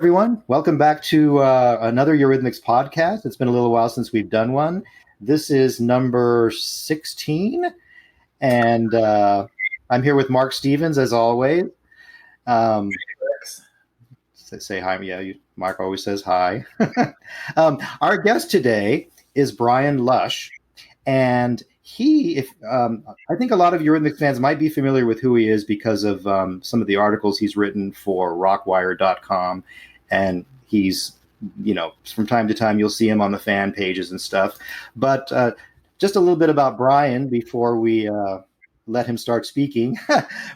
Everyone. Welcome back to another Eurythmics podcast. It's been a little while since we've done one. This is number 16, and I'm here with Mark Stevens, as always. Say hi. Yeah, Mark always says hi. Our guest today is Brian Lush, and I think a lot of Eurythmics fans might be familiar with who he is because of some of the articles he's written for Rockwired.com, and he's, from time to time you'll see him on the fan pages and stuff. But just a little bit about Brian before we let him start speaking.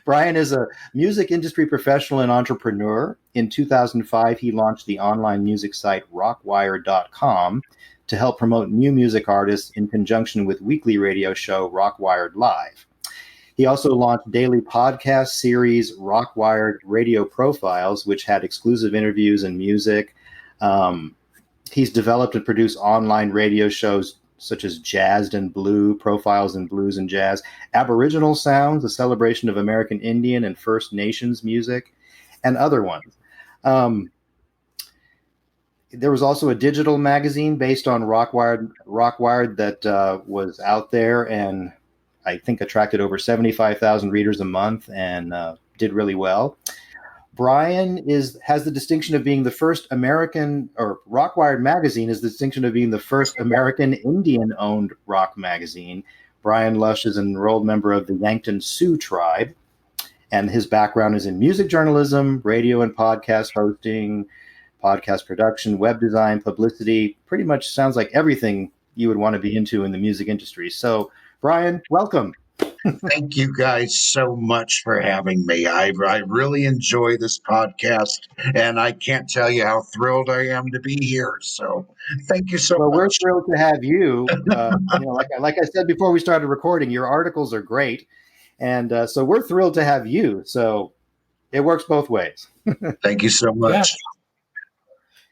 Brian is a music industry professional and entrepreneur. In 2005, he launched the online music site Rockwired.com to help promote new music artists in conjunction with weekly radio show Rockwired Live. He also launched daily podcast series Rockwired Radio Profiles, which had exclusive interviews and music. He's developed and produced online radio shows such as Jazzed and Blue, Profiles in Blues and Jazz, Aboriginal Sounds, a celebration of American Indian and First Nations music, and other ones. There was also a digital magazine based on Rockwired that was out there and I think attracted over 75,000 readers a month and did really well. Brian has the distinction of being the first American, or Rockwired magazine is the distinction of being the first American Indian-owned rock magazine. Brian Lush is an enrolled member of the Yankton Sioux tribe, and his background is in music journalism, radio and podcast hosting, podcast production, web design, publicity. Pretty much sounds like everything you would want to be into in the music industry. So, Brian, welcome. Thank you guys so much for having me. I really enjoy this podcast, and I can't tell you how thrilled I am to be here. So thank you so much. Well, we're thrilled to have you. Like I said before we started recording, your articles are great. And so we're thrilled to have you. So it works both ways. Thank you so much.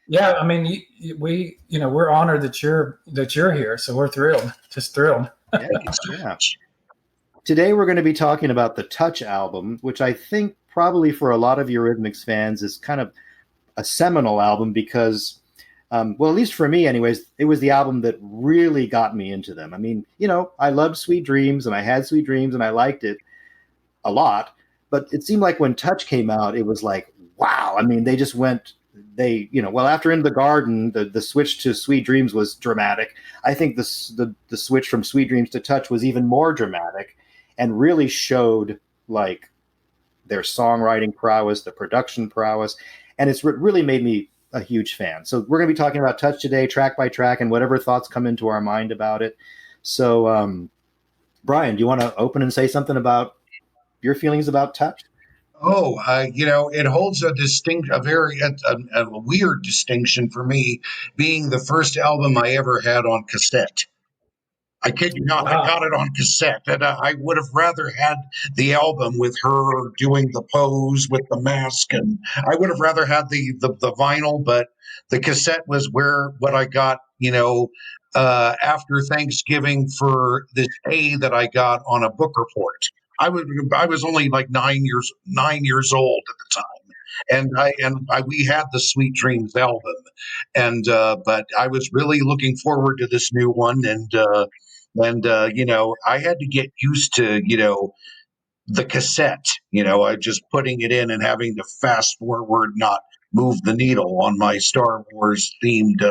Yeah, I mean, we're honored that you're here. So we're thrilled, just thrilled. Yeah. Today we're going to be talking about the Touch album, which I think probably for a lot of Eurythmics fans is kind of a seminal album because, well, at least for me anyways, it was the album that really got me into them. I mean, I loved Sweet Dreams and I had Sweet Dreams and I liked it a lot, but it seemed like when Touch came out, it was like, wow. I mean, they just went, after In the Garden, the switch to Sweet Dreams was dramatic. I think the switch from Sweet Dreams to Touch was even more dramatic and really showed like their songwriting prowess, the production prowess, and it's really made me a huge fan. So we're going to be talking about Touch today, track by track, and whatever thoughts come into our mind about it. So, Brian, do you want to open and say something about your feelings about Touch? Oh, it holds a weird distinction for me, being the first album I ever had on cassette. I kid you not, I got it on cassette, and I would have rather had the album with her doing the pose with the mask, and I would have rather had the vinyl, but the cassette was what I got, after Thanksgiving for this A that I got on a book report. I was only like 9 years old at the time. And we had the Sweet Dreams album, and but I was really looking forward to this new one, and I had to get used to the cassette, I just putting it in and having to fast forward, not move the needle on my Star Wars themed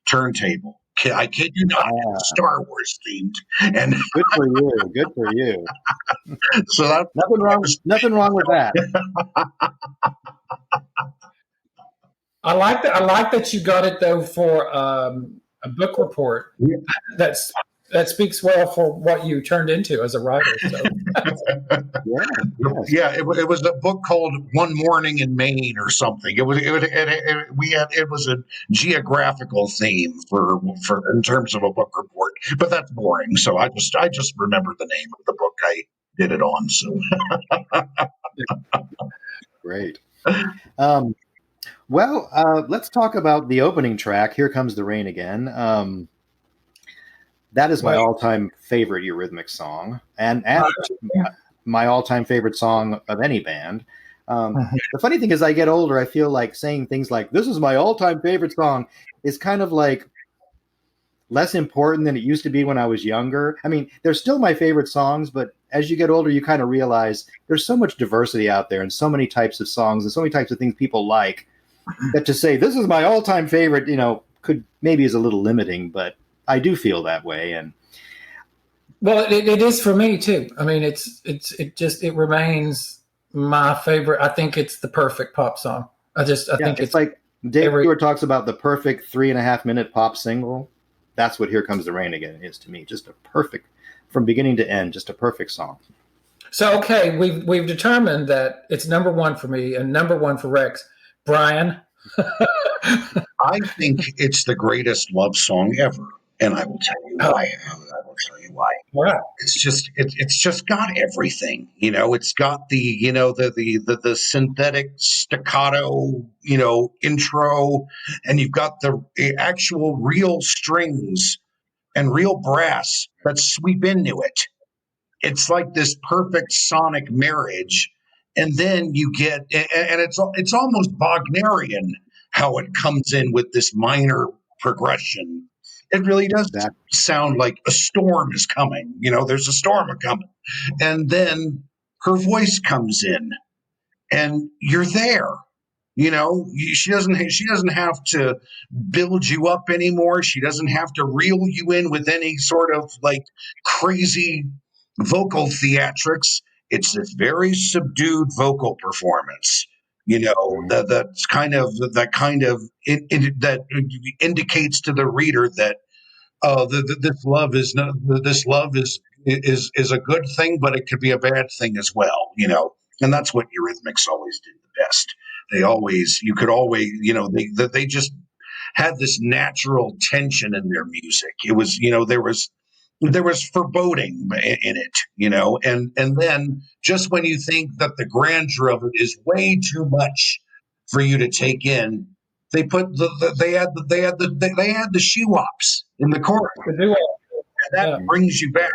turntable. I kid you not, Star Wars themed, and good for you. Good for you. So that nothing wrong with that. I like that you got it though for a book report. Yeah. That speaks well for what you turned into as a writer. So. It was a book called One Morning in Maine or something. It was a geographical theme for in terms of a book report, but that's boring. So I just remember the name of the book I did it on. So great. Let's talk about the opening track. Here Comes the Rain Again. That is my all-time favorite Eurythmics song, and my all-time favorite song of any band. The funny thing is, I get older, I feel like saying things like, this is my all-time favorite song is kind of like less important than it used to be when I was younger. I mean, they're still my favorite songs, but as you get older, you kind of realize there's so much diversity out there and so many types of songs and so many types of things people like that to say, this is my all-time favorite, could maybe is a little limiting, but I do feel that way. And well, it is for me too. I mean, it remains my favorite. I think it's the perfect pop song. I think it's like Dave Stewart talks about the perfect 3.5-minute pop single. That's what Here Comes the Rain Again is to me. Just a perfect, from beginning to end, just a perfect song. So, okay, we've determined that it's number one for me and number one for Rex. Brian? I think it's the greatest love song ever. And I will tell you why. Right. It's just got everything. It's got the synthetic staccato, intro, and you've got the actual real strings and real brass that sweep into it. It's like this perfect sonic marriage. And then you get, and it's almost Wagnerian how it comes in with this minor progression. It really does sound like a storm is coming. There's a storm coming. And then her voice comes in and you're there. She doesn't have to build you up anymore. She doesn't have to reel you in with any sort of like crazy vocal theatrics. It's this very subdued vocal performance. That indicates to the reader that this love is a good thing, but it could be a bad thing as well. And that's what Eurythmics always did the best. They just had this natural tension in their music. It was, there was foreboding in it, and then just when you think that the grandeur of it is way too much for you to take in, they put they had the she-wops in the chorus. And that brings you back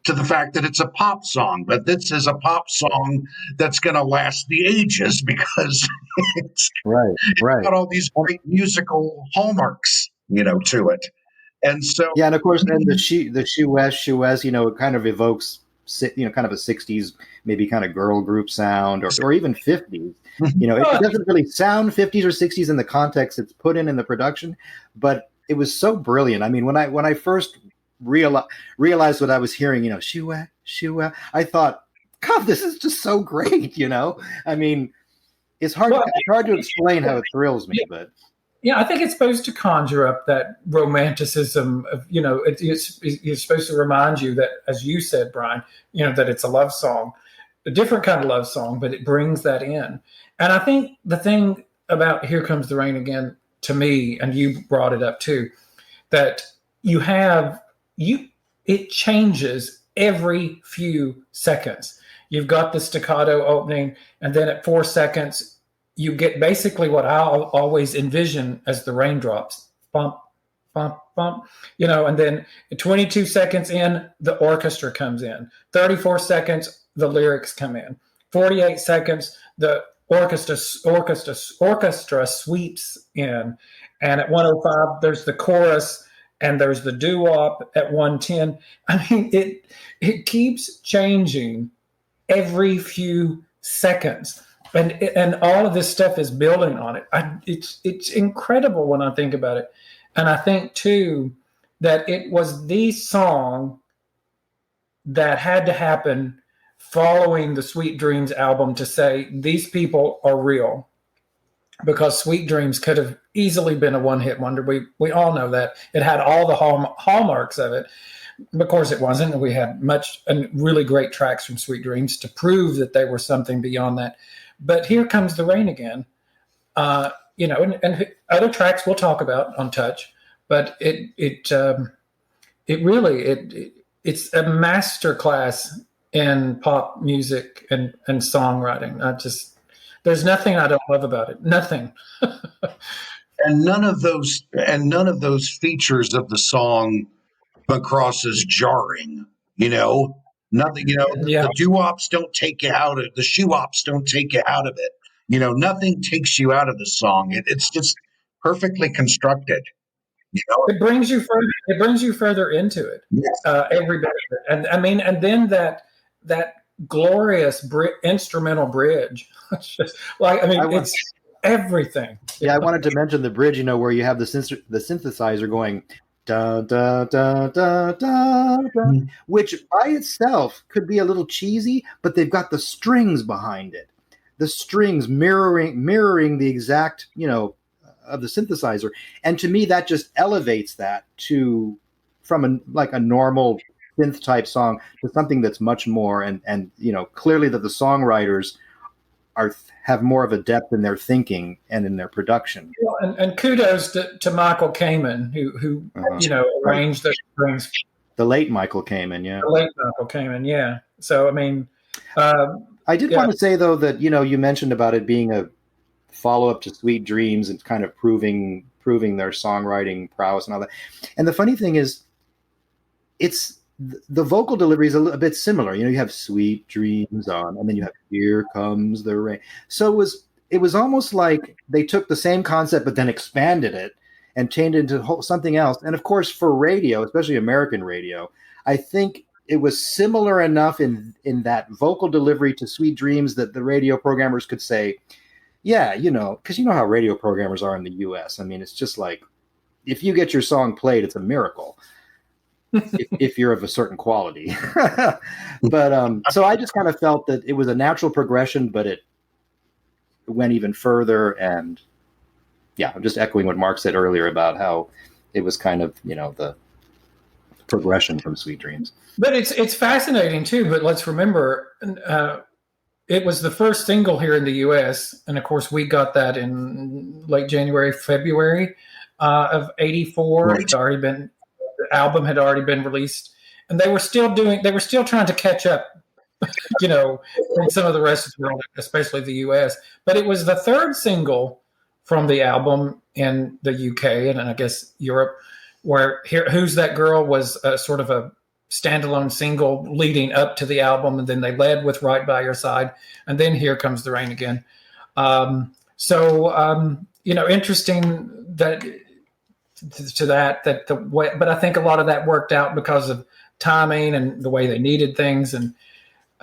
to the fact that it's a pop song, but this is a pop song that's going to last the ages because it's got all these great musical hallmarks, to it. And so, and of course, then the She West, it kind of evokes, kind of a 60s, maybe kind of girl group sound or even 50s. It doesn't really sound 50s or 60s in the context it's put in the production, but it was so brilliant. I mean, when I first realized what I was hearing, She West, I thought, God, this is just so great. I mean, it's hard to explain how it thrills me, but. Yeah, I think it's supposed to conjure up that romanticism of, it's supposed to remind you that, as you said, Brian, that it's a love song, a different kind of love song, but it brings that in. And I think the thing about Here Comes the Rain Again, to me, and you brought it up too, that it changes every few seconds. You've got the staccato opening, and then at 4 seconds, you get basically what I always envision as the raindrops, bump, bump, bump, and then 22 seconds in, the orchestra comes in. 34 seconds, the lyrics come in. 48 seconds, the orchestra sweeps in. And at 105, there's the chorus and there's the doo-wop at 110. I mean, it keeps changing every few seconds. And all of this stuff is building on it. It's incredible when I think about it. And I think, too, that it was the song that had to happen following the Sweet Dreams album to say, these people are real. Because Sweet Dreams could have easily been a one-hit wonder. We all know that. It had all the hallmarks of it. Of course, it wasn't. We had much and really great tracks from Sweet Dreams to prove that they were something beyond that. But Here Comes the Rain Again, and other tracks we'll talk about on Touch, but it's a masterclass in pop music and songwriting. There's nothing I don't love about it. Nothing. And none of those features of the song come across as jarring, Nothing, Yeah. the doo-wops don't take you out of the shoe-ops don't take you out of it. Nothing takes you out of the song. It's just perfectly constructed. It brings you further. It brings you further into it. Yes. Every bit of it, and I mean, and then that glorious instrumental bridge. It's just like, I mean, it's everything. Yeah, I wanted to mention the bridge. Where you have the synthesizer going da da da da da da, which by itself could be a little cheesy, but they've got the strings behind it. The strings mirroring the exact, of the synthesizer, and to me that just elevates that from a normal synth type song to something that's much more, and clearly that the songwriters have more of a depth in their thinking and in their production. And kudos to Michael Kamen, who arranged the strings. The late Michael Kamen, yeah. The late Michael Kamen, yeah. So I mean, I did want to say though that you mentioned about it being a follow-up to Sweet Dreams and kind of proving their songwriting prowess and all that. And the funny thing is, it's the vocal delivery is a bit similar. You have Sweet Dreams on, and then you have Here Comes the Rain. So it was almost like they took the same concept but then expanded it and changed it into something else. And of course, for radio, especially American radio, I think it was similar enough in that vocal delivery to Sweet Dreams that the radio programmers could say, yeah, because how radio programmers are in the U.S. I mean, it's just like, if you get your song played, it's a miracle if you're of a certain quality. But so I just kind of felt that it was a natural progression, but it went even further. And yeah, I'm just echoing what Mark said earlier about how it was kind of, the progression from Sweet Dreams. But it's fascinating too. But let's remember, it was the first single here in the U.S., and of course we got that in late January, February of '84. Right. The album had already been released, and they were still trying to catch up, in some of the rest of the world, especially the U.S. But it was the third single from the album in the UK and I guess Europe, where Who's That Girl was sort of a standalone single leading up to the album, and then they led with Right By Your Side, and then Here Comes the Rain Again. Interesting that the way, but I think a lot of that worked out because of timing and the way they needed things, and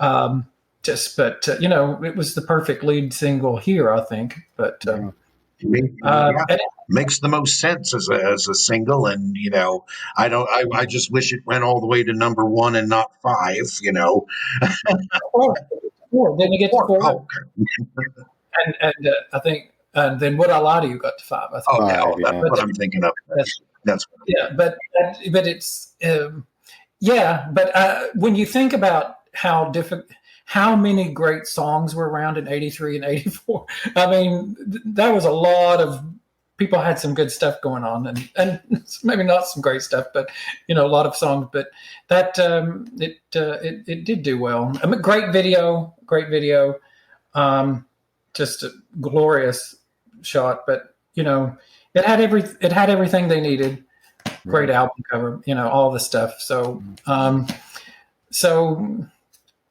it was the perfect lead single here, I think. But it makes the most sense as a single, and I just wish it went all the way to number 1 and not 5. Four. Then you get to 4. Oh, okay. and I think, and then Would I Lie to You got to 5. I think. That's what I'm thinking of. That's but it's but when you think about how many great songs were around in '83 and '84, I mean, that was a lot of people had some good stuff going on, and maybe not some great stuff, but a lot of songs. But that it did do well. I mean, great video, just a glorious shot. But it had everything they needed. Great album cover, all the stuff. So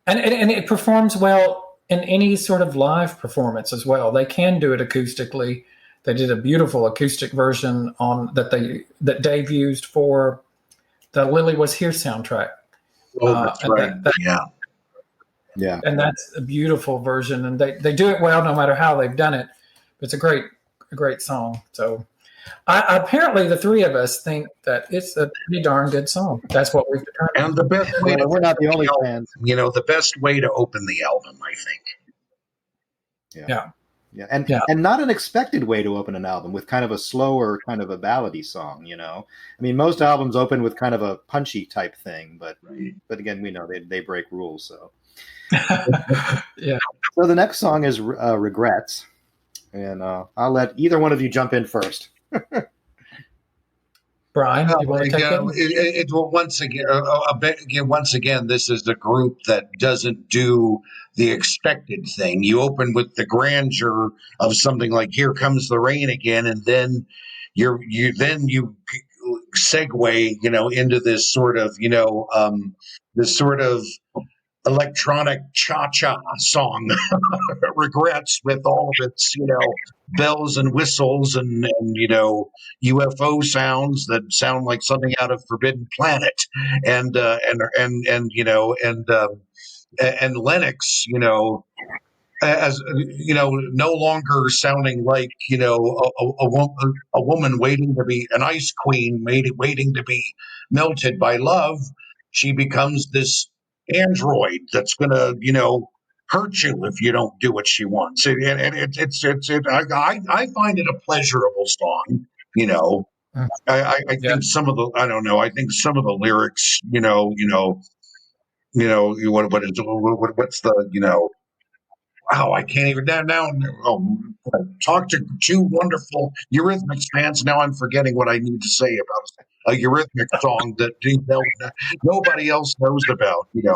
and it performs well in any sort of live performance as well. They can do it acoustically. They did a beautiful acoustic version that Dave used for the Lily Was Here soundtrack. Oh, that's right. Yeah. And that's a beautiful version, and they do it well no matter how they've done it. It's a great song. So apparently the three of us think that it's a pretty darn good song. That's what we've determined. And the best way we're not the only fans. The best way to open the album, I think. Yeah. And not an expected way to open an album, with kind of a slower, kind of a ballady song. I mean, most albums open with kind of a punchy type thing, but again, we know they break rules. So yeah. So the next song is Regrets, and I'll let either one of you jump in first. Brian, you want to take it? Once again, this is the group that doesn't do the expected thing. You open with the grandeur of something like "Here Comes the Rain Again," and then you segue, into this sort of, sort of electronic cha-cha song, Regrets, with all of its, bells and whistles and UFO sounds that sound like something out of Forbidden Planet, and Lennox, as no longer sounding like a woman waiting to be an ice queen, waiting to be melted by love. She becomes this android that's gonna hurt you if you don't do what she wants. I find it a pleasurable song. I think some of the I don't know. I think some of the lyrics, what's the wow, I can't even now. Talk to two wonderful Eurythmics fans. Now I'm forgetting what I need to say about a Eurythmics song that nobody else knows about. Yeah.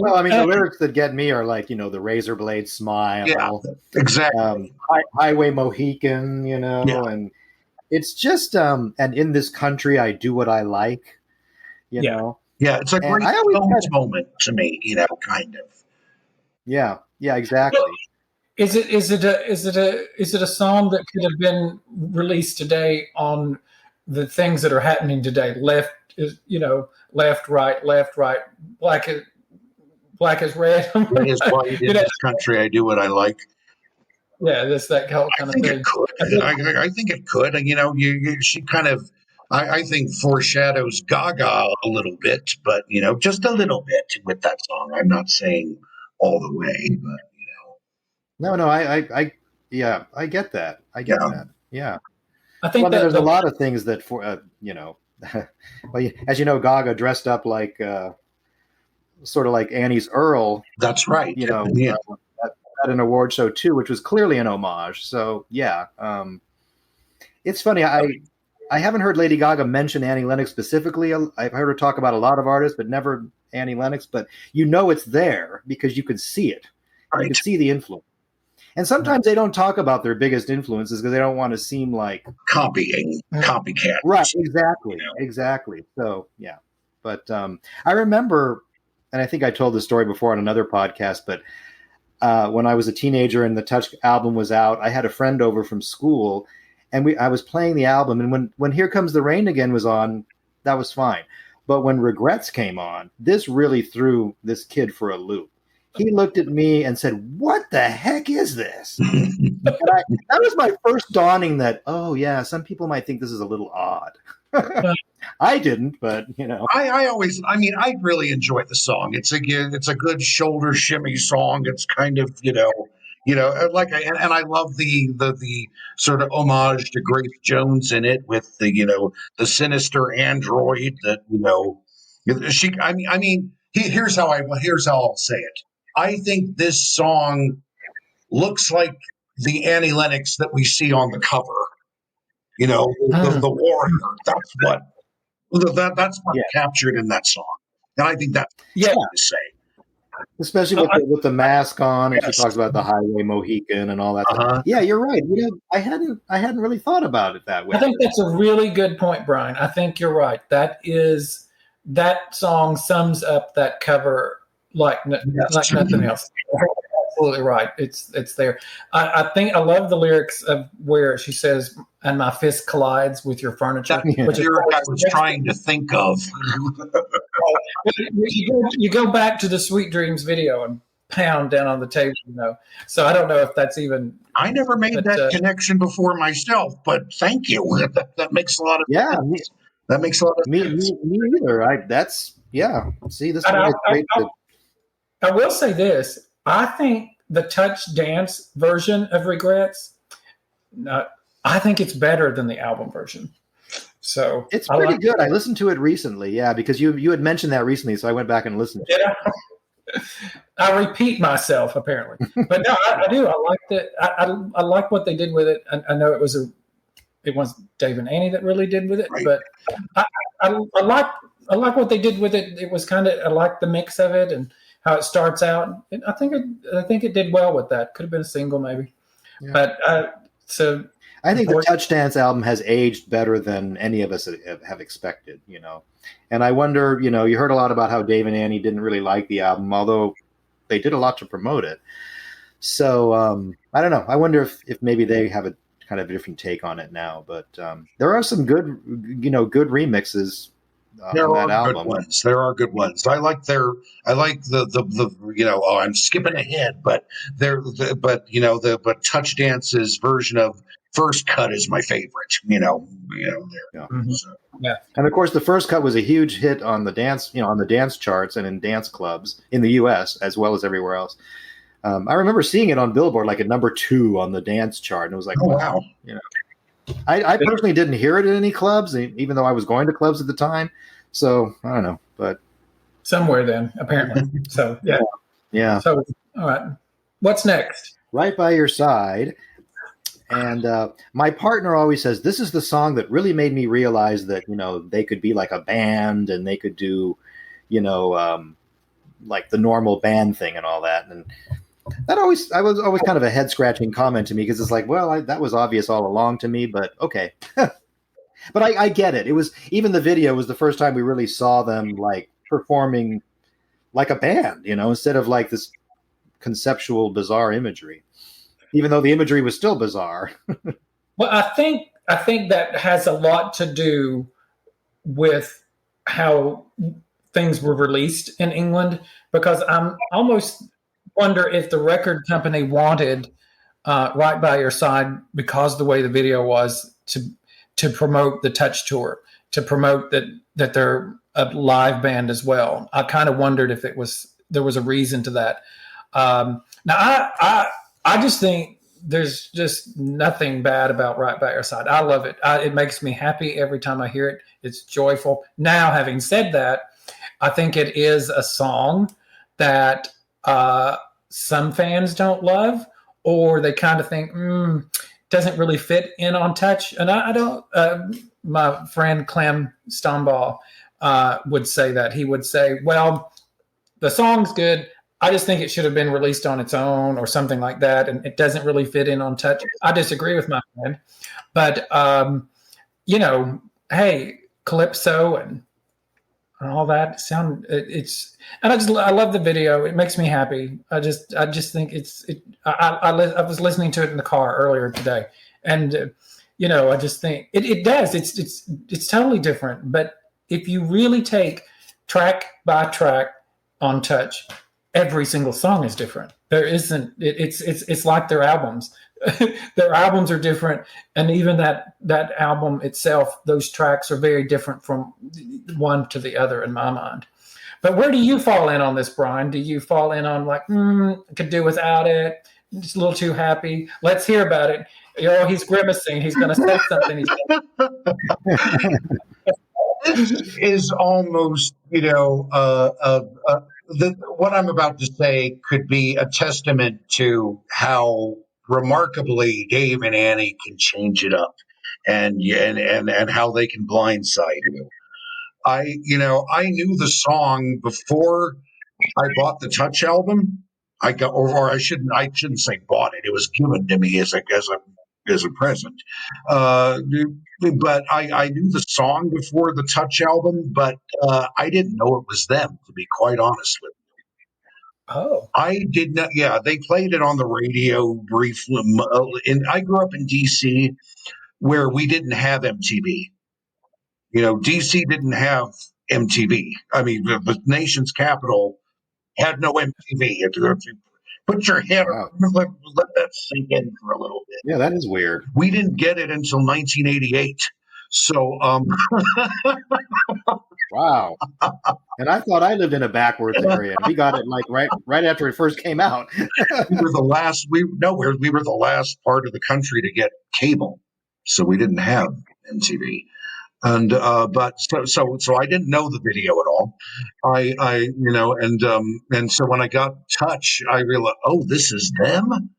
Well, I mean, the lyrics that get me are like, the razor blade smile. Yeah, exactly. Highway Mohican, and it's just, and in this country, I do what I like, know. Yeah, it's a great moment to me, kind of. Yeah, exactly. Is it a song that could have been released today on the things that are happening today? Left, right, black is red. That is why in this country I do what I like. Yeah, that's that kind of thing. It could. I think it could. She kind of. I think foreshadows Gaga a little bit, but just a little bit with that song. I'm not saying all the way, but No, I get that. I get that. Yeah. I think there's a lot of things that well, as you know, Gaga dressed up like sort of like Annie's Earl. That's right. At an award show too, which was clearly an homage. So yeah, it's funny. I haven't heard Lady Gaga mention Annie Lennox specifically. I've heard her talk about a lot of artists, but never Annie Lennox. But it's there because you can see it. Right. You can see the influence. And sometimes they don't talk about their biggest influences because they don't want to seem like copycat. Right, exactly. So yeah, but I remember, and I think I told this story before on another podcast, but when I was a teenager and the Touch album was out, I had a friend over from school. And I was playing the album, and when Here Comes the Rain Again was on, that was fine. But when Regrets came on, this really threw this kid for a loop. He looked at me and said, "What the heck is this?" That was my first dawning that, oh yeah, some people might think this is a little odd. I didn't, but I really enjoy the song. It's a good shoulder shimmy song. It's kind of and I love the sort of homage to Grace Jones in it with the sinister android that she. Here's how I'll say it. I think this song looks like the Annie Lennox that we see on the cover. The warrior. That's what's captured in that song, and I think that's to say. Especially with the mask on, and she talks about the Highway Mohican and all that stuff. Yeah, you're right. I hadn't really thought about it that way. I think that's a really good point, Brian. I think you're right. That song sums up that cover like nothing else. Absolutely right. It's there. I think I love the lyrics of where she says, "And my fist collides with your furniture," which I was trying to think of. You go back to the Sweet Dreams video and pound down on the table, So I don't know if that's even. I never made that connection before myself, but thank you. That makes a lot of sense. That makes a lot of sense. Me either. See, this is great. I will say this. I think the Touch dance version of Regrets, I think it's better than the album version. So it's pretty good. I listened to it recently, because you had mentioned that recently, so I went back and listened to it. I repeat myself apparently, but no, I do. I liked it. I like what they did with it. I know it was Dave and Annie that really did with it, right. But I like what they did with it. It was I like the mix of it and how it starts out. And I think it did well with that. Could have been a single maybe, but I think the Touch Dance album has aged better than any of us have expected, you know. And I wonder, you know, you heard a lot about how Dave and Annie didn't really like the album, although they did a lot to promote it. So I don't know. I wonder if maybe they have a kind of a different take on it now. But there are some good, you know, good remixes There on that are album. good ones. There are good ones. I like the you know, oh, I'm skipping ahead, but but Touch Dance's version of First Cut is my favorite. There. Yeah. Mm-hmm. So. Yeah. And of course, the First Cut was a huge hit on the dance, you know, on the dance charts and in dance clubs in the U.S. as well as everywhere else. I remember seeing it on Billboard, like at number 2 on the dance chart, and it was like, oh, wow. You know, I personally didn't hear it in any clubs, even though I was going to clubs at the time. So I don't know, but somewhere then apparently. So yeah, yeah. So all right, what's next? Right by Your Side. And my partner always says this is the song that really made me realize that, you know, they could be like a band and they could do, you know, like the normal band thing and all that. And that was always kind of a head scratching comment to me, because it's like, well, that was obvious all along to me, but okay. But I get it. It was, even the video was the first time we really saw them like performing like a band, you know, instead of like this conceptual bizarre imagery, even though the imagery was still bizarre. Well, I think that has a lot to do with how things were released in England, because I'm almost wonder if the record company wanted Right by Your Side, because the way the video was, to promote the Touch tour, to promote that they're a live band as well. I kind of wondered if there was a reason to that. Now I just think there's just nothing bad about Right by Your Side. I love it. It makes me happy every time I hear it. It's joyful. Now, having said that, I think it is a song that some fans don't love, or they kind of think doesn't really fit in on Touch. And I don't. My friend Clem Stombaugh would say that. He would say, well, the song's good, I just think it should have been released on its own or something like that, and it doesn't really fit in on Touch. I disagree with my friend, but you know, hey, Calypso and all that sound, it's, and I love the video. It makes me happy. I just think I was listening to it in the car earlier today, and you know, I just think it does. It's totally different. But if you really take track by track on Touch, every single song is different. There isn't. It's like their albums. Their albums are different, and even that album itself, those tracks are very different from one to the other in my mind. But where do you fall in on this, Brian? Do you fall in on like, could do without it, just a little too happy? Let's hear about it. Oh, he's grimacing. He's going to say something. This is almost, you know, what I'm about to say could be a testament to how remarkably Dave and Annie can change it up, and how they can blindside you. I knew the song before I bought the Touch album. I shouldn't say bought it. It was given to me as a present. But I knew the song before the Touch album, but I didn't know it was them, to be quite honest with you. Oh, I did not. Yeah, they played it on the radio briefly. And I grew up in D.C., where we didn't have MTV. You know, DC didn't have MTV. I mean, the nation's capital had no MTV. If you put your head, Wow. let that sink in for a little bit. Yeah, that is weird. We didn't get it until 1988. So, wow. And I thought I lived in a backwards area. We got it like right after it first came out. we were the last. We were the last part of the country to get cable, so we didn't have MTV. And but so I didn't know the video at all. And so when I got Touch, I realized, oh, this is them.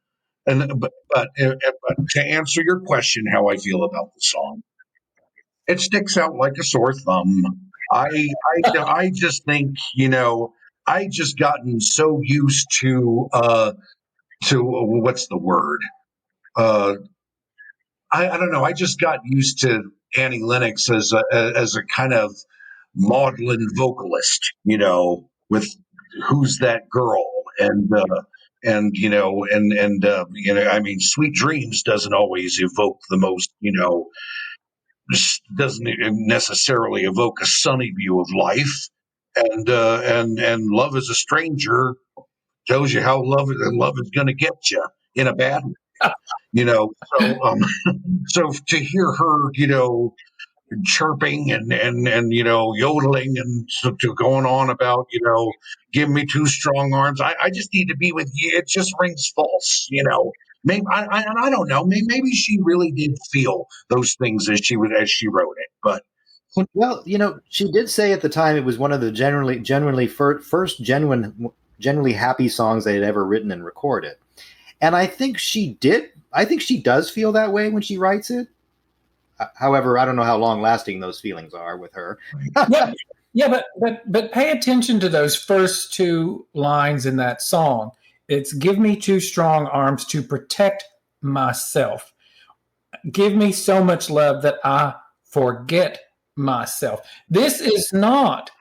And but to answer your question, how I feel about the song, it sticks out like a sore thumb. I just think, you know, I just gotten so used to what's the word, I don't know. I just got used to Annie Lennox as a kind of maudlin vocalist, with "Who's That Girl?" I mean, "Sweet Dreams" doesn't always evoke the most, doesn't necessarily evoke a sunny view of life, and "Love Is a Stranger" tells you how love is going to get you in a bad way, So, so to hear her, chirping and yodeling and to going on about give me two strong arms. I just need to be with you. It just rings false. Maybe I don't know. Maybe she really did feel those things as she wrote it, but. Well, she did say at the time it was one of the genuinely first genuinely happy songs they had ever written and recorded. And I think she did. I think she does feel that way when she writes it. However, I don't know how long lasting those feelings are with her. but pay attention to those first two lines in that song. It's "Give me two strong arms to protect myself. Give me so much love that I forget myself." This is not.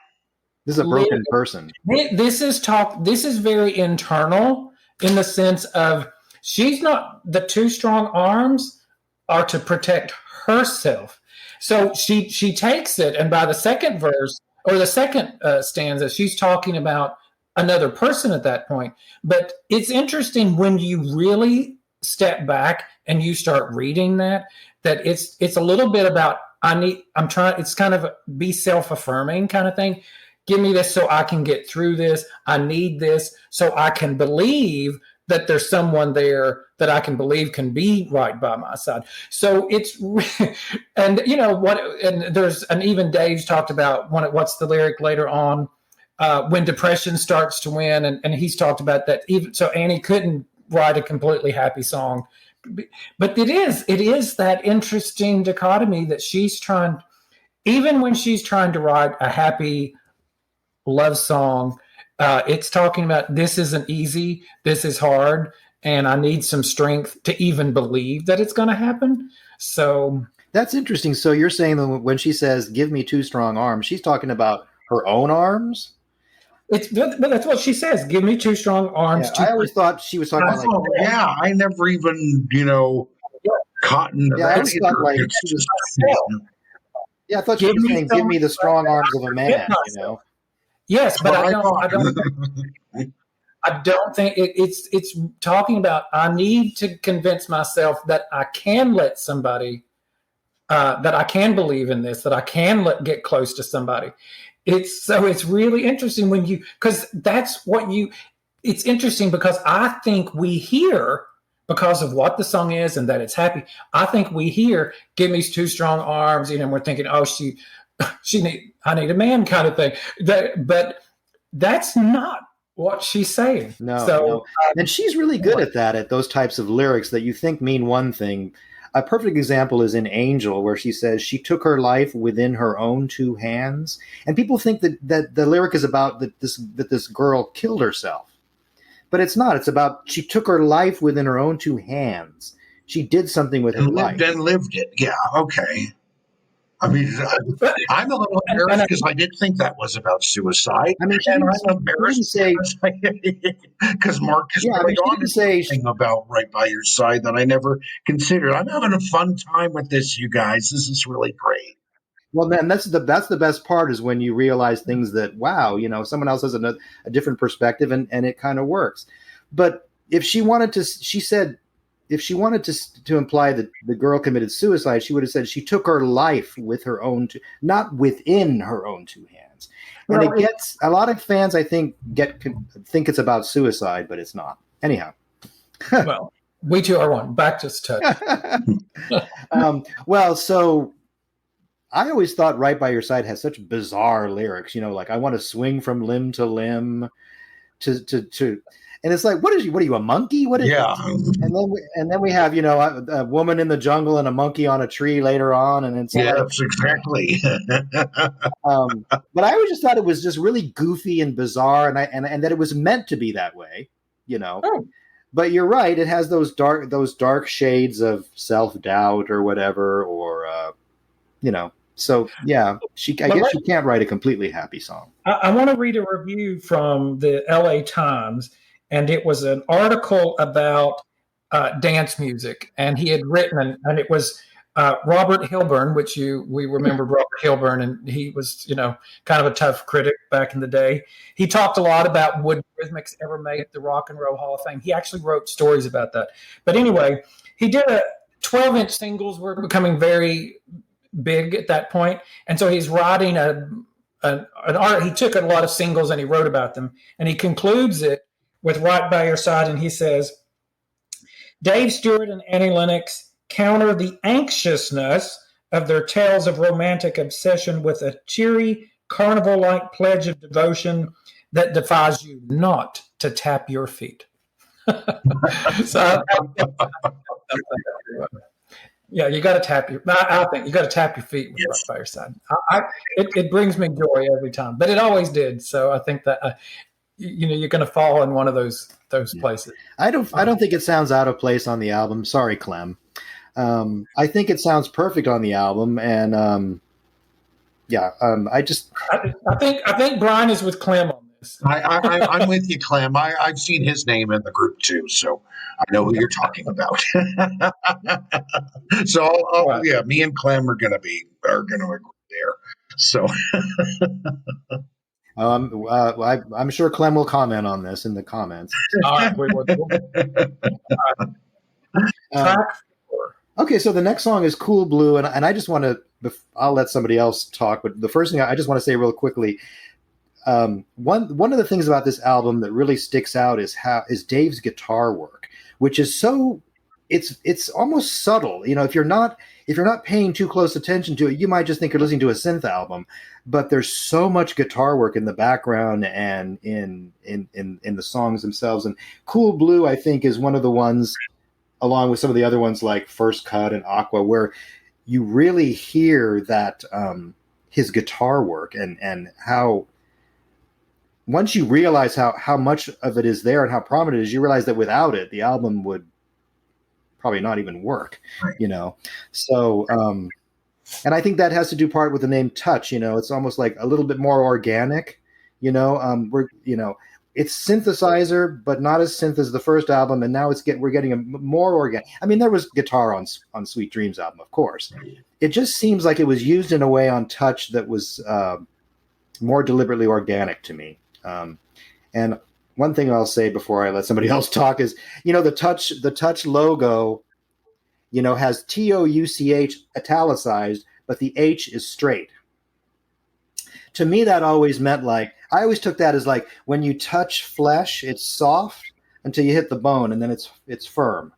This is a broken person. This is very internal in the sense of she's not. The two strong arms are to protect herself. So she takes it, and by the second verse or the second stanza, she's talking about another person at that point. But it's interesting when you really step back and you start reading that it's a little bit about it's kind of be self-affirming kind of thing. Give me this so I can get through this. I need this so I can believe that there's someone there that I can believe can be right by my side. So it's, and there's, and even Dave's talked about what's the lyric later on, when depression starts to win. And he's talked about that even, so Annie couldn't write a completely happy song, but it is that interesting dichotomy that she's trying, even when she's trying to write a happy love song, it's talking about this isn't easy, this is hard, and I need some strength to even believe that it's going to happen. So that's interesting. So you're saying that when she says "give me two strong arms," she's talking about her own arms? But that's what she says. Give me two strong arms. I always thought she was talking about I never even caught into that. I always thought I thought she was saying "give me the strong arms of a man." Yes, but I don't think it's talking about I need to convince myself that I can let somebody, that I can believe in this, that I can get close to somebody. It's really interesting because it's interesting because I think we hear, because of what the song is and that it's happy, I think we hear "give me two strong arms," and we're thinking, oh, I need a man kind of thing. But that's not what she's saying. No. And she's really good at those types of lyrics that you think mean one thing. A perfect example is in Angel, where she says she took her life within her own two hands. And people think that the lyric is about that this girl killed herself. But it's not. It's about she took her life within her own two hands. She did something with her life. And lived it. Yeah, okay. I mean, I'm a little embarrassed because I did think that was about suicide. I mean, and I'm embarrassed because Mark is really on this thing about right by your side that I never considered. I'm having a fun time with this, you guys. This is really great. Well, then that's the best part is when you realize things that, wow, someone else has a different perspective and it kind of works. But if she wanted to, she said, if she wanted to imply that the girl committed suicide, she would have said she took her life with her own, not within her own two hands. And it gets a lot of fans, I think, think it's about suicide, but it's not. Anyhow. Well, we two are one. Back to touch. Well, so I always thought "Right by Your Side" has such bizarre lyrics. Like I want to swing from limb to limb, to. And it's like, what are you, a monkey? What is it? And then we have, a woman in the jungle and a monkey on a tree later on. And it's that's exactly. But I always just thought it was just really goofy and bizarre, and that it was meant to be that way, but you're right. It has those dark shades of self-doubt or whatever, or So yeah, I guess she can't write a completely happy song. I want to read a review from the LA Times, and it was an article about dance music, and he had written, and it was Robert Hilburn, which we remember Robert Hilburn, and he was kind of a tough critic back in the day. He talked a lot about would Eurythmics ever make the Rock and Roll Hall of Fame. He actually wrote stories about that. But anyway, he did a 12-inch singles were becoming very big at that point, and so he's writing an art. He took a lot of singles and he wrote about them, and he concludes it with "Right by Your Side," and he says, Dave Stewart and Annie Lennox counter the anxiousness of their tales of romantic obsession with a cheery, carnival-like pledge of devotion that defies you not to tap your feet. So, yeah, you got to tap your. I think you got to tap your feet with Right by Your Side. It brings me joy every time, but it always did. So I think that you're going to fall in one of those places. I don't think it sounds out of place on the album. Sorry, Clem. I think it sounds perfect on the album, and I think Brian is with Clem on this. I'm with you, Clem. I've seen his name in the group too, so I know who you're talking about. So me and Clem are going to agree there. So. I'm sure Clem will comment on this in the comments. All right, okay, so the next song is Cool Blue, and I just want to. I'll let somebody else talk, but the first thing I just want to say real quickly. One of the things about this album that really sticks out is Dave's guitar work, which is so it's almost subtle. If you're not paying too close attention to it, you might just think you're listening to a synth album. But there's so much guitar work in the background and in the songs themselves. And Cool Blue, I think, is one of the ones, along with some of the other ones like First Cut and Aqua, where you really hear that his guitar work and how. Once you realize how much of it is there and how prominent it is, you realize that without it, the album would probably not even work, So, and I think that has to do part with the name Touch. It's almost like a little bit more organic. It's synthesizer, but not as synth as the first album. And now we're getting a more organic. I mean, there was guitar on Sweet Dreams album, of course. It just seems like it was used in a way on Touch that was more deliberately organic to me. And one thing I'll say before I let somebody else talk is, the Touch logo, has TOUCH italicized, but the H is straight. To me, that always meant I always took that as when you touch flesh, it's soft until you hit the bone, and then it's firm.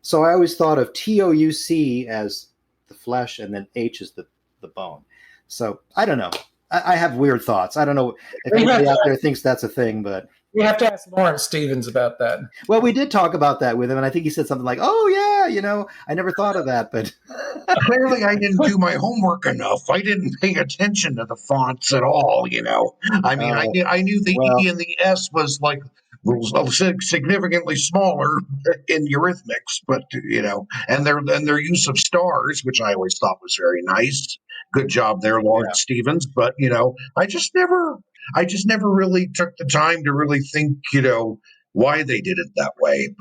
So I always thought of TOUC as the flesh, and then H is the bone. So I don't know. I have weird thoughts. I don't know if anybody out there thinks that's a thing, but we have to ask Lawrence Stevens about that. Well, we did talk about that with him, and I think he said something like, "Oh yeah, I never thought of that." But clearly, I didn't do my homework enough. I didn't pay attention to the fonts at all. I mean, I knew the E and the S was significantly smaller in Eurythmics, but and their use of stars, which I always thought was very nice. Good job there, Lawrence Stevens. But I just never really took the time to really think, why they did it that way.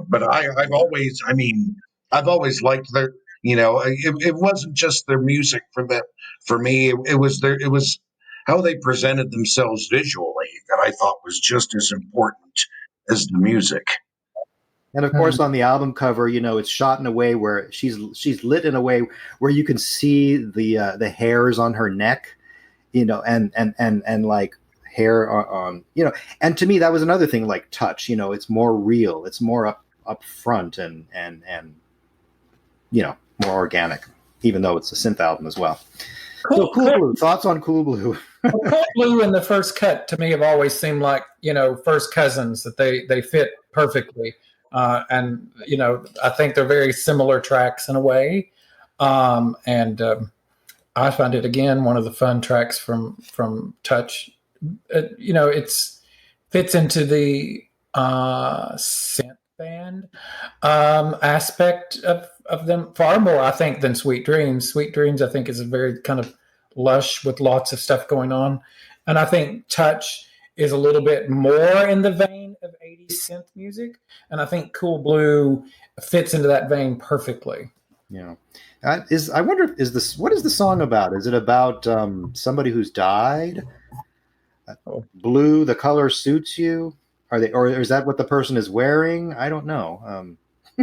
But I've always liked their, it wasn't just their music for me. It was how they presented themselves visually that I thought was just as important as the music. And of course, on the album cover, it's shot in a way where she's lit in a way where you can see the hairs on her neck, and like hair on, and to me that was another thing, like Touch. It's more real, it's more up front, and more organic, even though it's a synth album as well. So Cool Blue, thoughts on Cool Blue? Cool Blue and the First Cut to me have always seemed like first cousins, that they fit perfectly. And I think they're very similar tracks in a way, and I find it again one of the fun tracks from Touch. It's fits into the synth band aspect of them, far more, I think, than Sweet Dreams. Sweet Dreams, I think, is a very kind of lush with lots of stuff going on. And I think Touch is a little bit more in the vein of 80s synth music. And I think Cool Blue fits into that vein perfectly. Yeah. I wonder, what is the song about? Is it about somebody who's died? Blue, the color suits you? Or is that what the person is wearing? I don't know.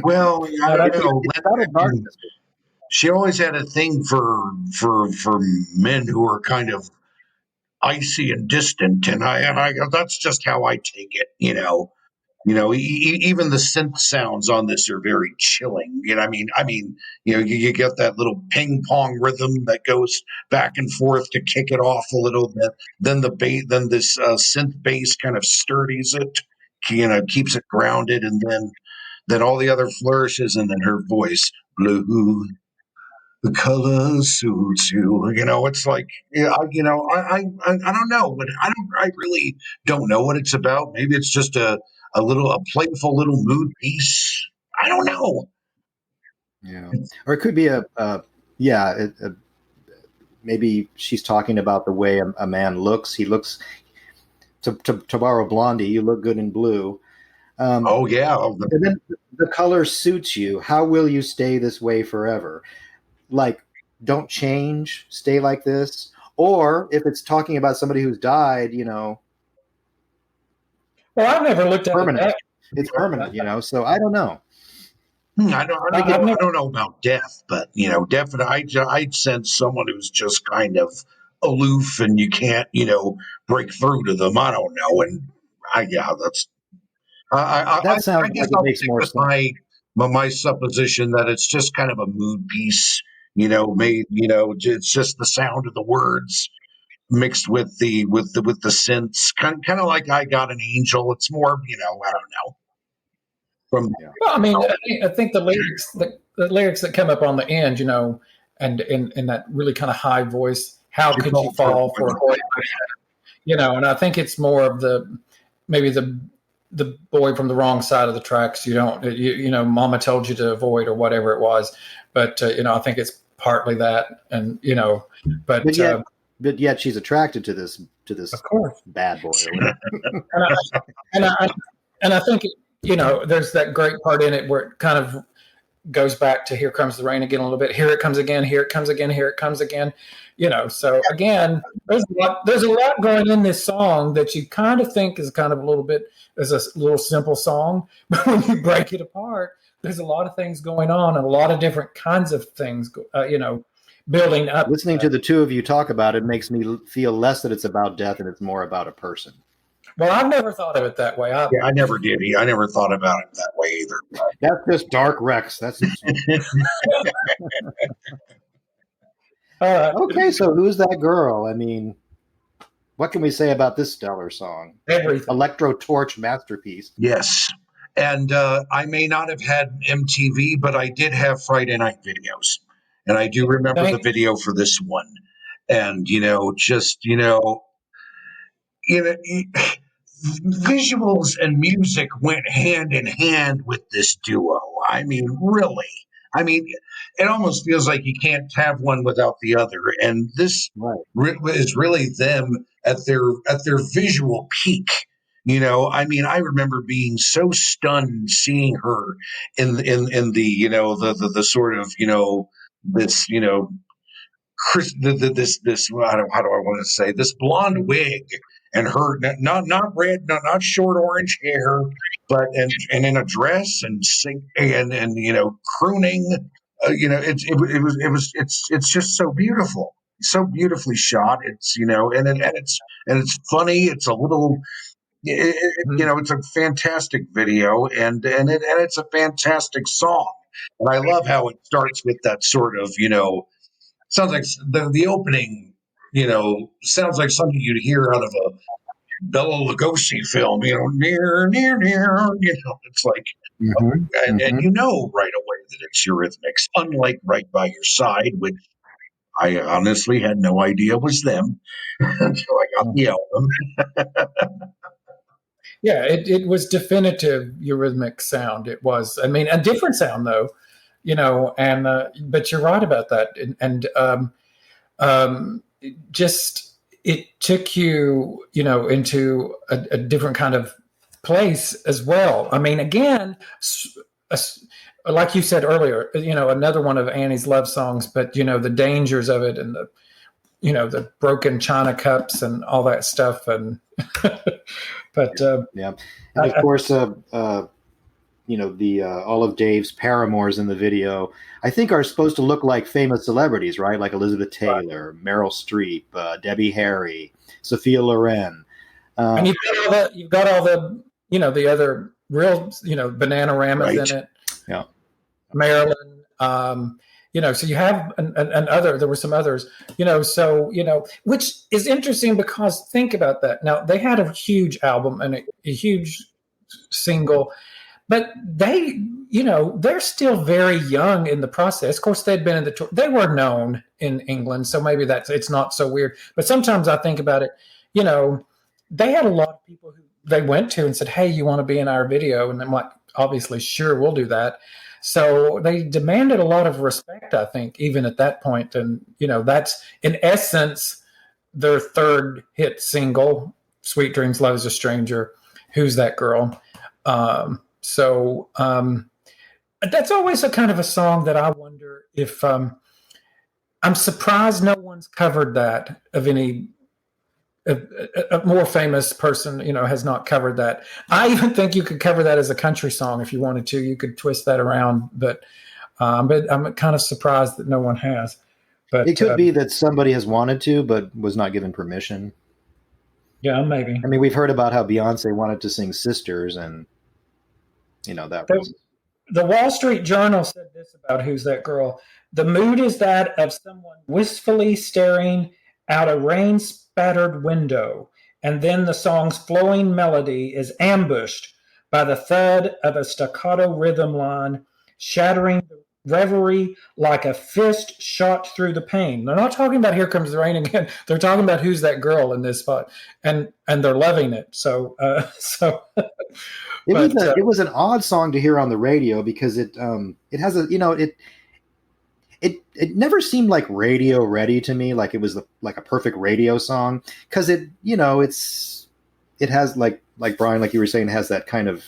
Well, I don't know. She always had a thing for men who are kind of icy and distant, and I that's just how I take it. Even the synth sounds on this are very chilling. You get that little ping pong rhythm that goes back and forth to kick it off a little bit. Then then this synth bass kind of sturdies it, keeps it grounded, and then all the other flourishes, and then her voice, blue, the color suits you. It's like, I don't know, but I really don't know what it's about. Maybe it's just a playful little mood piece. I don't know. Yeah, or it could be maybe she's talking about the way a man looks. He looks, to borrow Blondie, you look good in blue. Oh yeah. And then the color suits you. How will you stay this way forever? Like, don't change, stay like this. Or if it's talking about somebody who's died, Well, I've never looked at it. It's permanent, so I don't know. I don't know about death, but definitely, I'd sense someone who's just kind of aloof and you can't, break through to them. I don't know, and that's. That sounds like it makes more sense. My supposition that it's just kind of a mood piece, it's just the sound of the words mixed with the synths, kind of like I Got an Angel. It's more, I don't know. I think the lyrics that come up on the end, and in that really kind of high voice, how could you fall for a boy? And I think it's more of maybe the boy from the wrong side of the tracks. Mama told you to avoid, or whatever it was. But I think it's partly that, and but yet she's attracted to this of course, bad boy. and I think there's that great part in it where it kind of goes back to Here Comes the Rain again a little bit. Here it comes again. Here it comes again. Here it comes again. So again, there's a lot going in this song that you kind of think is kind of a little bit as a little simple song, but when you break it apart, there's a lot of things going on and a lot of different kinds of things, building up. Listening to the two of you talk about it makes me feel less that it's about death and it's more about a person. Well, I've never thought of it that way. I never did. I never thought about it that way either. That's just Dark Rex. That's okay. So who's that girl? I mean, what can we say about this stellar song? Everything. Electro Torch masterpiece. Yes. And I may not have had MTV, but I did have Friday night videos. And I do remember the video for this one. And, visuals and music went hand in hand with this duo. I mean, really. I mean, it almost feels like you can't have one without the other. And this is really them at their visual peak. I remember being so stunned seeing her in the sort of this this how do I want to say, this blonde wig, and her not red, not short orange hair, but and in a dress and crooning. It's just so beautiful, so beautifully shot. It's it's funny. It's a little. It's a fantastic video, and it's a fantastic song. And I love how it starts with that sort of, sounds like the opening, sounds like something you'd hear out of a Bela Lugosi film, near, it's like, and right away that it's Eurythmics, unlike Right by Your Side, which I honestly had no idea was them until I got the album. Yeah, it was definitive Eurythmic sound. It was, I mean, a different sound though, and but you're right about that, just it took you, into a different kind of place as well. I mean, again, like you said earlier, another one of Annie's love songs, but the dangers of it and the broken china cups and all that stuff, and but yeah, and of course, all of Dave's paramours in the video, I think, are supposed to look like famous celebrities, right? Like Elizabeth Taylor, Meryl Streep, Debbie Harry, Sophia Loren. And you've got all the the other real Bananaramas in it. Yeah, Marilyn. So you have an other. There were some others. Which is interesting because think about that. Now they had a huge album and a huge single, but they're still very young in the process. Of course, they'd been in the tour. They were known in England, so maybe it's not so weird. But sometimes I think about it. They had a lot of people who they went to and said, "Hey, you want to be in our video?" And I'm like, obviously, sure, we'll do that. So they demanded a lot of respect, I think, even at that point. And, that's in essence their third hit single, Sweet Dreams, Love's a Stranger, Who's That Girl? So that's always a kind of a song that I wonder if I'm surprised no one's covered that of any a more famous person, has not covered that. I even think you could cover that as a country song if you wanted to. You could twist that around, but I'm kind of surprised that no one has. But it could be that somebody has wanted to, but was not given permission. Yeah, maybe. I mean, we've heard about how Beyonce wanted to sing "Sisters," and that was. The Wall Street Journal said this about Who's That Girl? The mood is that of someone wistfully staring out a rain-spattered window, and then the song's flowing melody is ambushed by the thud of a staccato rhythm line, shattering the reverie like a fist shot through the pane. They're not talking about Here Comes the Rain again. They're talking about Who's That Girl in this spot, and they're loving it. So It was an odd song to hear on the radio because it has a it never seemed like radio ready to me, like it was like a perfect radio song, because it has like Brian, like you were saying, has that kind of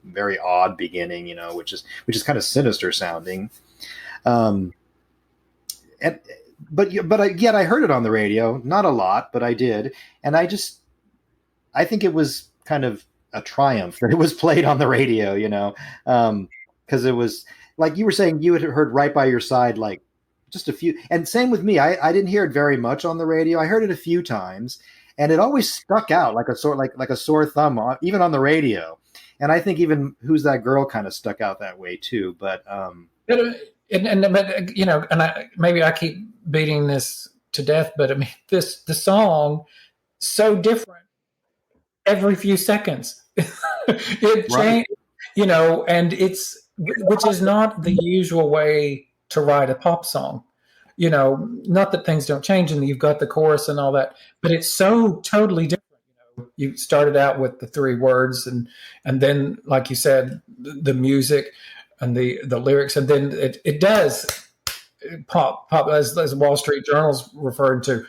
very odd beginning, which is kind of sinister sounding, but yet I heard it on the radio, not a lot, but I did, and I think it was kind of a triumph that it was played on the radio, because it was, like you were saying, you had heard Right by Your Side like just a few, and same with me. I didn't hear it very much on the radio. I heard it a few times, and it always stuck out like a sore thumb, even on the radio. And I think even Who's That Girl kind of stuck out that way too. But maybe I keep beating this to death, but I mean, the song so different every few seconds. It changed, and which is not the usual way to write a pop song. Not that things don't change and you've got the chorus and all that, but it's so totally different. You started out with the three words and then, like you said, the music and the lyrics, and then it does pop as Wall Street Journal's referred to,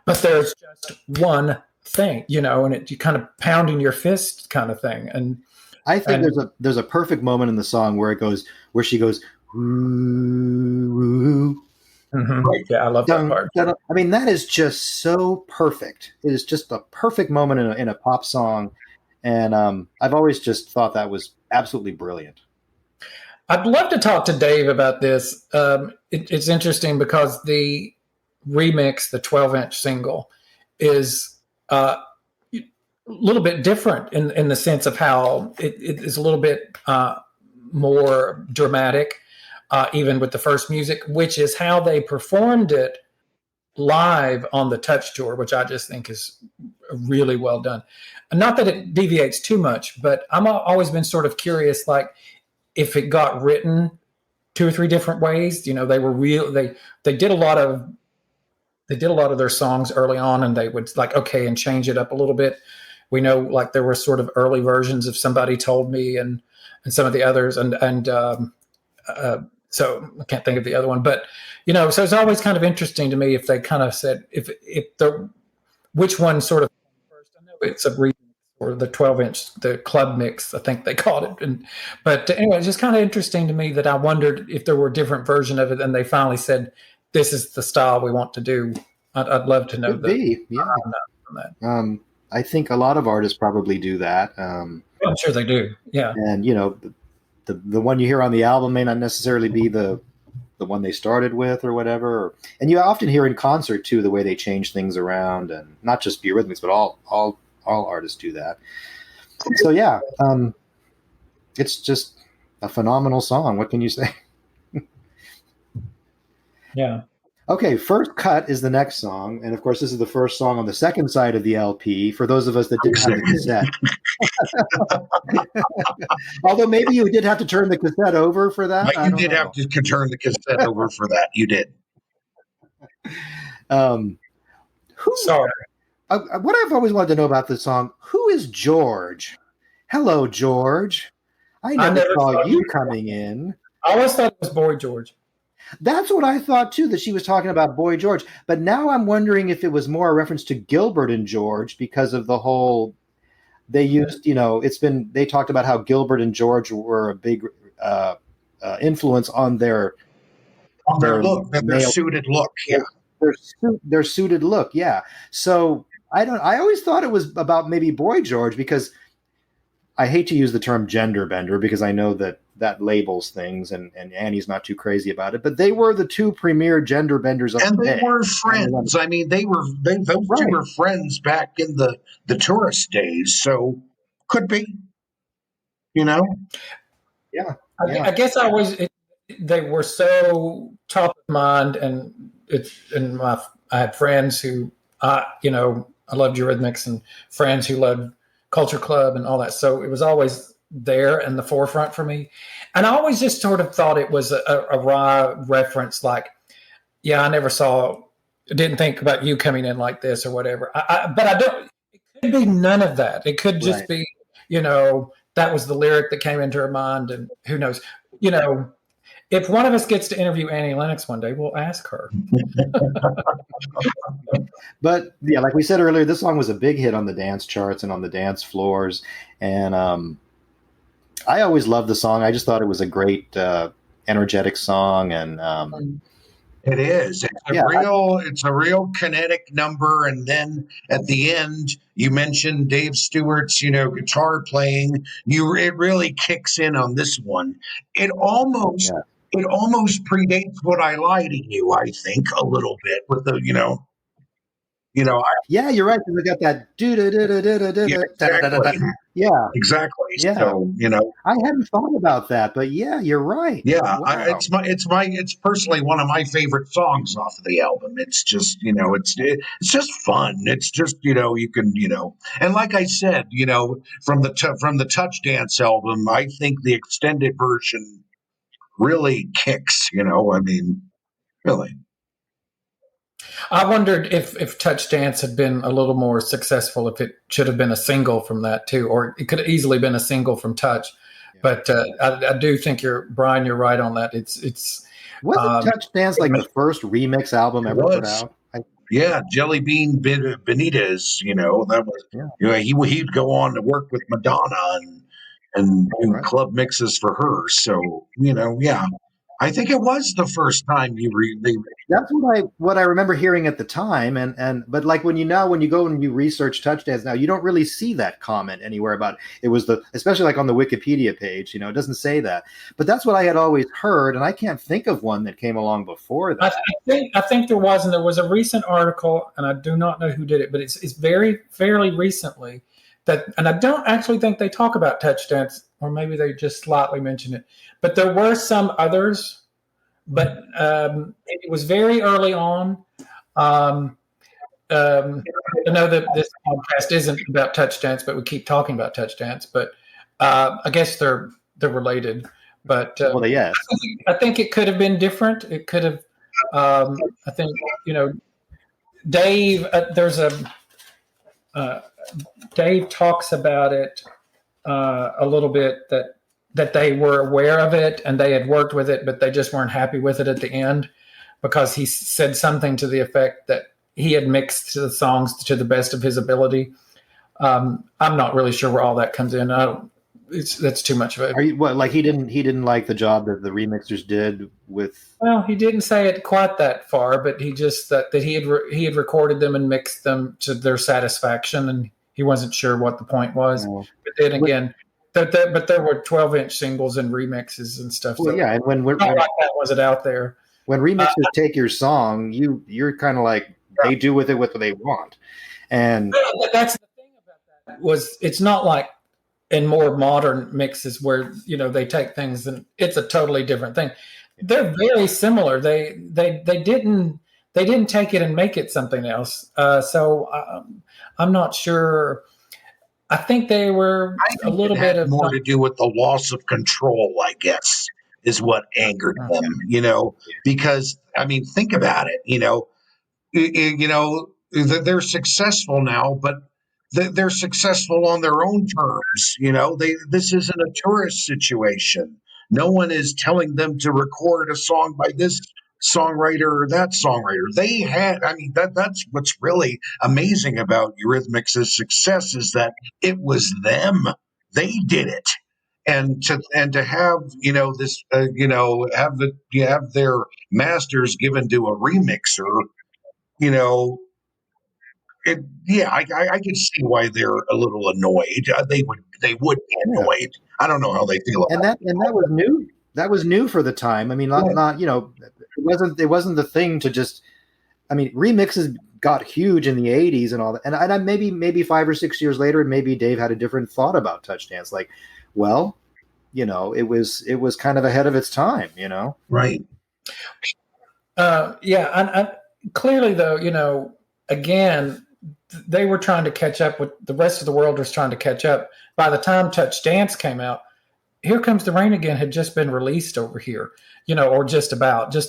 but there's just one thing, and you kind of pounding your fist kind of thing. And I think there's a perfect moment in the song where she goes, ooh. Mm-hmm. Right. Yeah, I love that part. I mean, that is just so perfect. It is just a perfect moment in a pop song, and I've always just thought that was absolutely brilliant. I'd love to talk to Dave about this. It's interesting because the remix, the 12-inch single, is a little bit different in the sense of how it is a little bit more dramatic, even with the first music, which is how they performed it live on the Touch Tour, which I just think is really well done. And not that it deviates too much, but I'm always been sort of curious, like if it got written 2 or 3 different ways. They were they did a lot of their songs early on, and they would and change it up a little bit. we know like there were sort of early versions of Somebody Told Me and some of the others, so I can't think of the other one, but so it's always kind of interesting to me if they kind of said if the which one sort of first. I know it's a remix or the 12-inch, the club mix, I think they called it. But anyway, it's just kind of interesting to me that I wondered if there were a different version of it, and they finally said, "This is the style we want to do." I'd love to know that. I think a lot of artists probably do that. I'm sure they do. Yeah, and the one you hear on the album may not necessarily be the one they started with or whatever. And you often hear in concert too the way they change things around, and not just Eurythmics, but all artists do that. So yeah, it's just a phenomenal song. What can you say? Yeah. Okay, First Cut is the next song, and of course this is the first song on the second side of the LP for those of us that didn't have the cassette. Although maybe you did have to turn the cassette over for that. You did have to turn the cassette over for that. You did. Sorry. What I've always wanted to know about this song, who is George? Hello, George. I never saw you coming in. I always thought it was Boy George. That's what I thought too, that she was talking about Boy George. But now I'm wondering if it was more a reference to Gilbert and George because of the whole, they used, they talked about how Gilbert and George were a big influence on their look, their suited look. Yeah. Their suited look. Yeah. So I always thought it was about maybe Boy George, because I hate to use the term gender bender because I know that labels things, and Annie's not too crazy about it, but they were the two premier gender benders of the day. And they were friends. I mean, those two were friends back in the tourist days, so could be, Yeah. I guess they were so top of mind, and I had friends who, I loved Eurythmics, and friends who loved Culture Club and all that. So it was always there in the forefront for me. And I always just sort of thought it was a raw reference, like, yeah, I didn't think about you coming in like this or whatever. But I don't, it could be none of that. It could just be, that was the lyric that came into her mind, and who knows, if one of us gets to interview Annie Lennox one day, we'll ask her. But yeah, like we said earlier, this song was a big hit on the dance charts and on the dance floors. And I always loved the song. I just thought it was a great, energetic song. And it is. It's a real kinetic number. And then at the end, you mentioned Dave Stewart's, guitar playing. It really kicks in on this one. It almost predates What I Lie to You, I think, a little bit with the, yeah, you're right. We got that Yeah, exactly. Yeah. So, I hadn't thought about that, but yeah, you're right. Yeah, wow. It's personally one of my favorite songs off of the album. It's just, it's just fun. It's just, you can, and like I said, from the Touch Dance album, I think the extended version really kicks. Really. I wondered if Touch Dance had been a little more successful, if it should have been a single from that too, or it could have easily been a single from Touch. Yeah. But I do think Brian, you're right on that. It's wasn't Touch Dance like the first remix album ever put out? Yeah, Jelly Bean Benitez. That was he'd go on to work with Madonna and do club mixes for her. So yeah. I think it was the first time That's what I remember hearing at the time, but like when you go and you research Touch Dance now, you don't really see that comment anywhere about it was especially like on the Wikipedia page, it doesn't say that. But that's what I had always heard, and I can't think of one that came along before that. I think there was, and there was a recent article, and I do not know who did it, but it's fairly recently and I don't actually think they talk about Touch Dance, or maybe they just slightly mention it. But there were some others, but it was very early on. I know that this podcast isn't about Touch Dance, but we keep talking about Touch Dance. But I guess they're related. But yes. I think it could have been different. It could have. I think Dave. There's a Dave talks about it a little bit, that they were aware of it and they had worked with it, but they just weren't happy with it at the end, because he said something to the effect that he had mixed the songs to the best of his ability. I'm not really sure where all that comes in. That's too much of it. Are you what, like he didn't like the job that the remixers did with? Well, he didn't say it quite that far, but he just that he had recorded them and mixed them to their satisfaction, and he wasn't sure what the point was. Oh. But then again, but there were 12-inch singles and remixes and stuff. Well, so yeah, and when not like that was it out there. When remixers take your song, you're kind of like, they do with it what they want, and that's the thing about that was it's not like in more modern mixes where they take things and it's a totally different thing. They're very similar. They didn't take it and make it something else. So I'm not sure. I think they were a little bit of more to do with the loss of control, I guess, is what angered them. Because I mean, think about it. They're successful now, but they're successful on their own terms. This isn't a tourist situation. No one is telling them to record a song by this songwriter or that songwriter. They had, that's what's really amazing about Eurythmics' success, is that it was them. They did it. And to have this have their masters given to a remixer, I could see why they're a little annoyed. They would be annoyed. Yeah. I don't know how they feel about that. And that was new. That was new for the time. I mean, not it wasn't the thing to just. I mean, remixes got huge in the '80s and all that. And maybe 5 or 6 years later, maybe Dave had a different thought about Touch Dance. Like, well, it was kind of ahead of its time. Right. And clearly, though, again, they were trying to catch up with the rest of the world was trying to catch up. By the time Touch Dance came out, Here Comes the Rain Again had just been released over here, or just about, so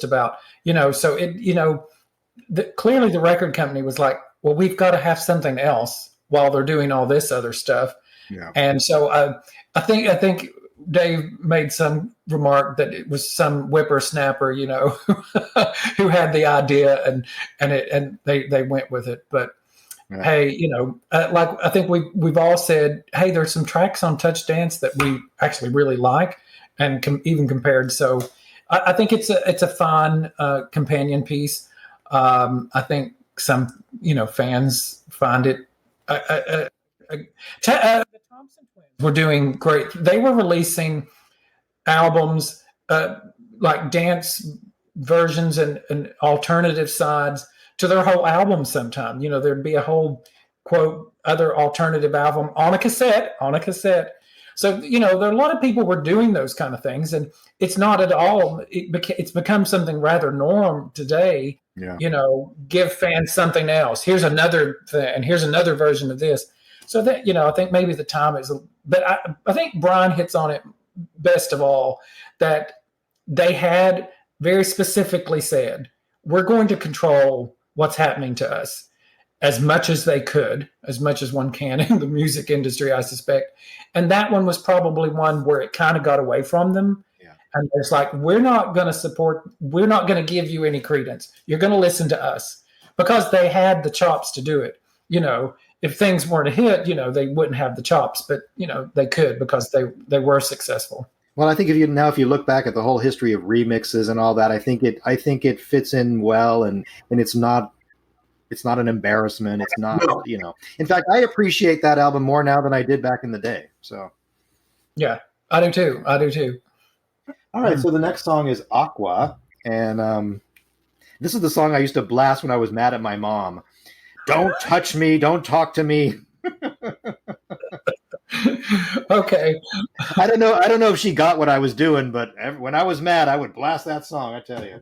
it, clearly the record company was like, well, we've got to have something else while they're doing all this other stuff. Yeah. And so I think Dave made some remark that it was some whippersnapper, who had the idea and they went with it. But yeah. Hey, like I think we've all said, hey, there's some tracks on Touch Dance that we actually really like, and even compared. So I think it's a fun companion piece. I think some fans find it. The Thompson Twins were doing great. They were releasing albums like dance versions and alternative sides to their whole album sometime. There'd be a whole, quote, other alternative album on a cassette. So, there are a lot of people were doing those kind of things, and it's not at all, it's become something rather norm today. Yeah. Give fans something else. Here's another thing, and here's another version of this. So that, I think maybe the time is, but I think Brian hits on it best of all, that they had very specifically said, we're going to control what's happening to us as much as they could, as much as one can in the music industry, I suspect. And that one was probably one where it kind of got away from them. Yeah. And it's like, we're not going to give you any credence. You're going to listen to us, because they had the chops to do it. If things weren't a hit, they wouldn't have the chops, but they could, because they were successful. Well, I think if you look back at the whole history of remixes and all that, I think it fits in well, and it's not an embarrassment. It's not, In fact, I appreciate that album more now than I did back in the day. So, yeah, I do too. All right, so the next song is Aqua, and this is the song I used to blast when I was mad at my mom. Don't touch me, don't talk to me. Okay. I don't know if she got what I was doing, but when I was mad, I would blast that song, I tell you.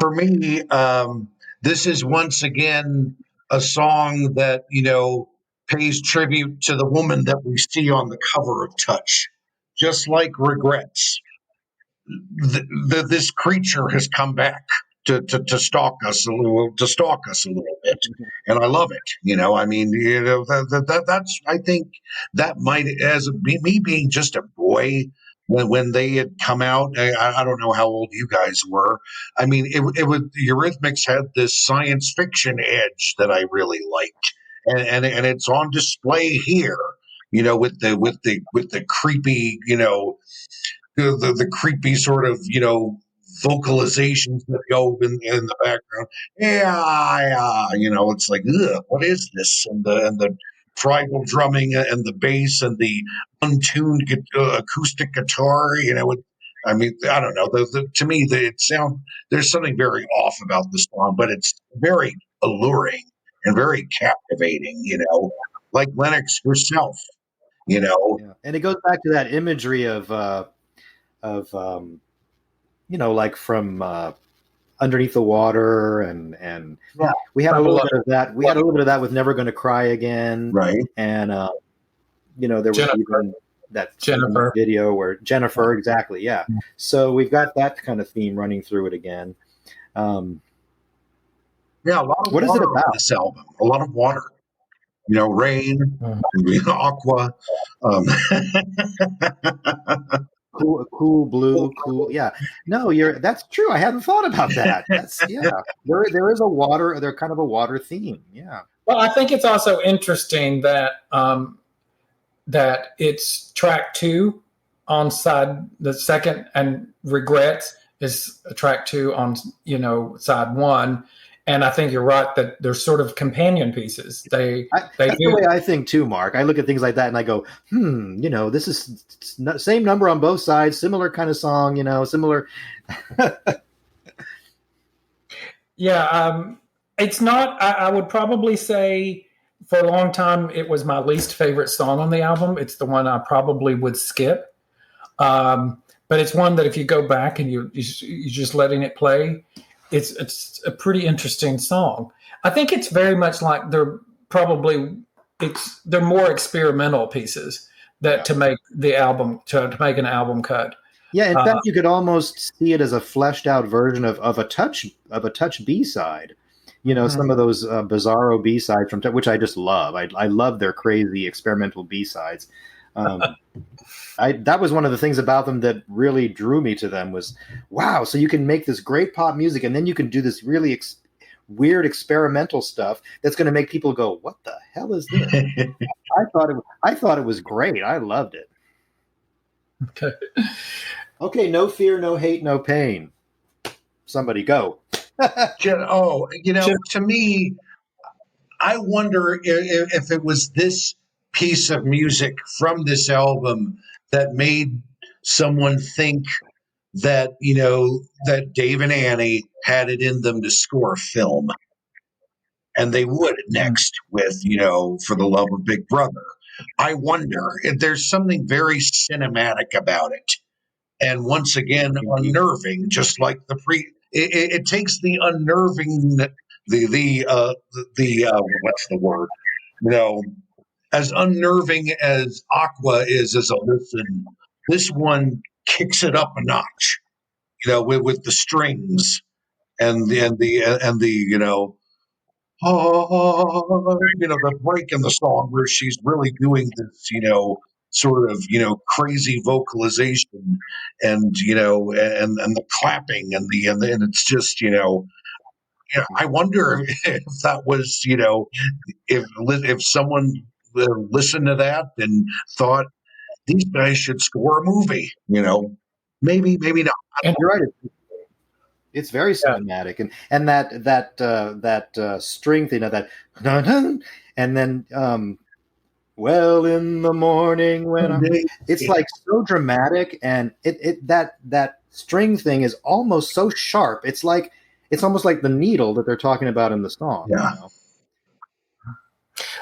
For me, this is once again a song that, pays tribute to the woman that we see on the cover of Touch. Just like Regrets, this creature has come back to stalk us a little bit, and I love it. I mean, that's I think that might, as me being just a boy when they had come out. I don't know how old you guys were. I mean, it would Eurythmics had this science fiction edge that I really liked, and it's on display here. With the creepy, the creepy sort of vocalizations that go in the background. Yeah, it's like, ugh, what is this? And the tribal drumming and the bass and the untuned acoustic guitar. I mean, I don't know. To me, there's something very off about the song, but it's very alluring and very captivating. Like Lennox herself. Yeah. And it goes back to that imagery of like from Underneath the Water, and Yeah. we had a little bit of that. We had a little bit of that with Never Gonna Cry Again, Right? And there was Jennifer. even that Jennifer. video where Jennifer, exactly, yeah. So we've got that kind of theme running through it again. Yeah, a lot of What is water it about? on this album? A lot of water. Rain, aqua. Cool blue, cool. Yeah, no, that's true. I hadn't thought about that. That's There is a water. They're kind of a water theme. Yeah. Well, I think it's also interesting that that it's track 2 on side the second, and Regrets is track 2 on side 1. And I think you're right that they're sort of companion pieces. That's the way I think too, Mark. I look at things like that and I go, this is same number on both sides, similar kind of song, similar. Yeah, it's not. I would probably say for a long time it was my least favorite song on the album. It's the one I probably would skip. But it's one that if you go back and you're just letting it play, it's a pretty interesting song. I think it's very much like they're more experimental pieces to make the album to make an album cut. Yeah, in fact, you could almost see it as a fleshed out version of a touch B-side. Some of those bizarro B-sides from which I just love. I love their crazy experimental B-sides. That was one of the things about them that really drew me to them was, wow, so you can make this great pop music and then you can do this really weird experimental stuff that's going to make people go, what the hell is this? I thought it was great. I loved it. Okay, No Fear, No Hate, No Pain. Somebody go. To me, I wonder if it was this piece of music from this album that made someone think that that Dave and Annie had it in them to score film, and they would next with For the Love of Big Brother. I wonder if there's something very cinematic about it, and once again unnerving, just like it takes the unnerving, the what's the word, as unnerving as Aqua is as a listen, this one kicks it up a notch, with the strings and the the break in the song where she's really doing this, sort of, crazy vocalization, and and the clapping and and it's just, I wonder if that was, if someone listened to that and thought these guys should score a movie, maybe not. And you're right. It's very cinematic, and that string thing, that dun, dun, and then well in the morning when it's like so dramatic, and that string thing is almost so sharp. It's almost like the needle that they're talking about in the song. Yeah.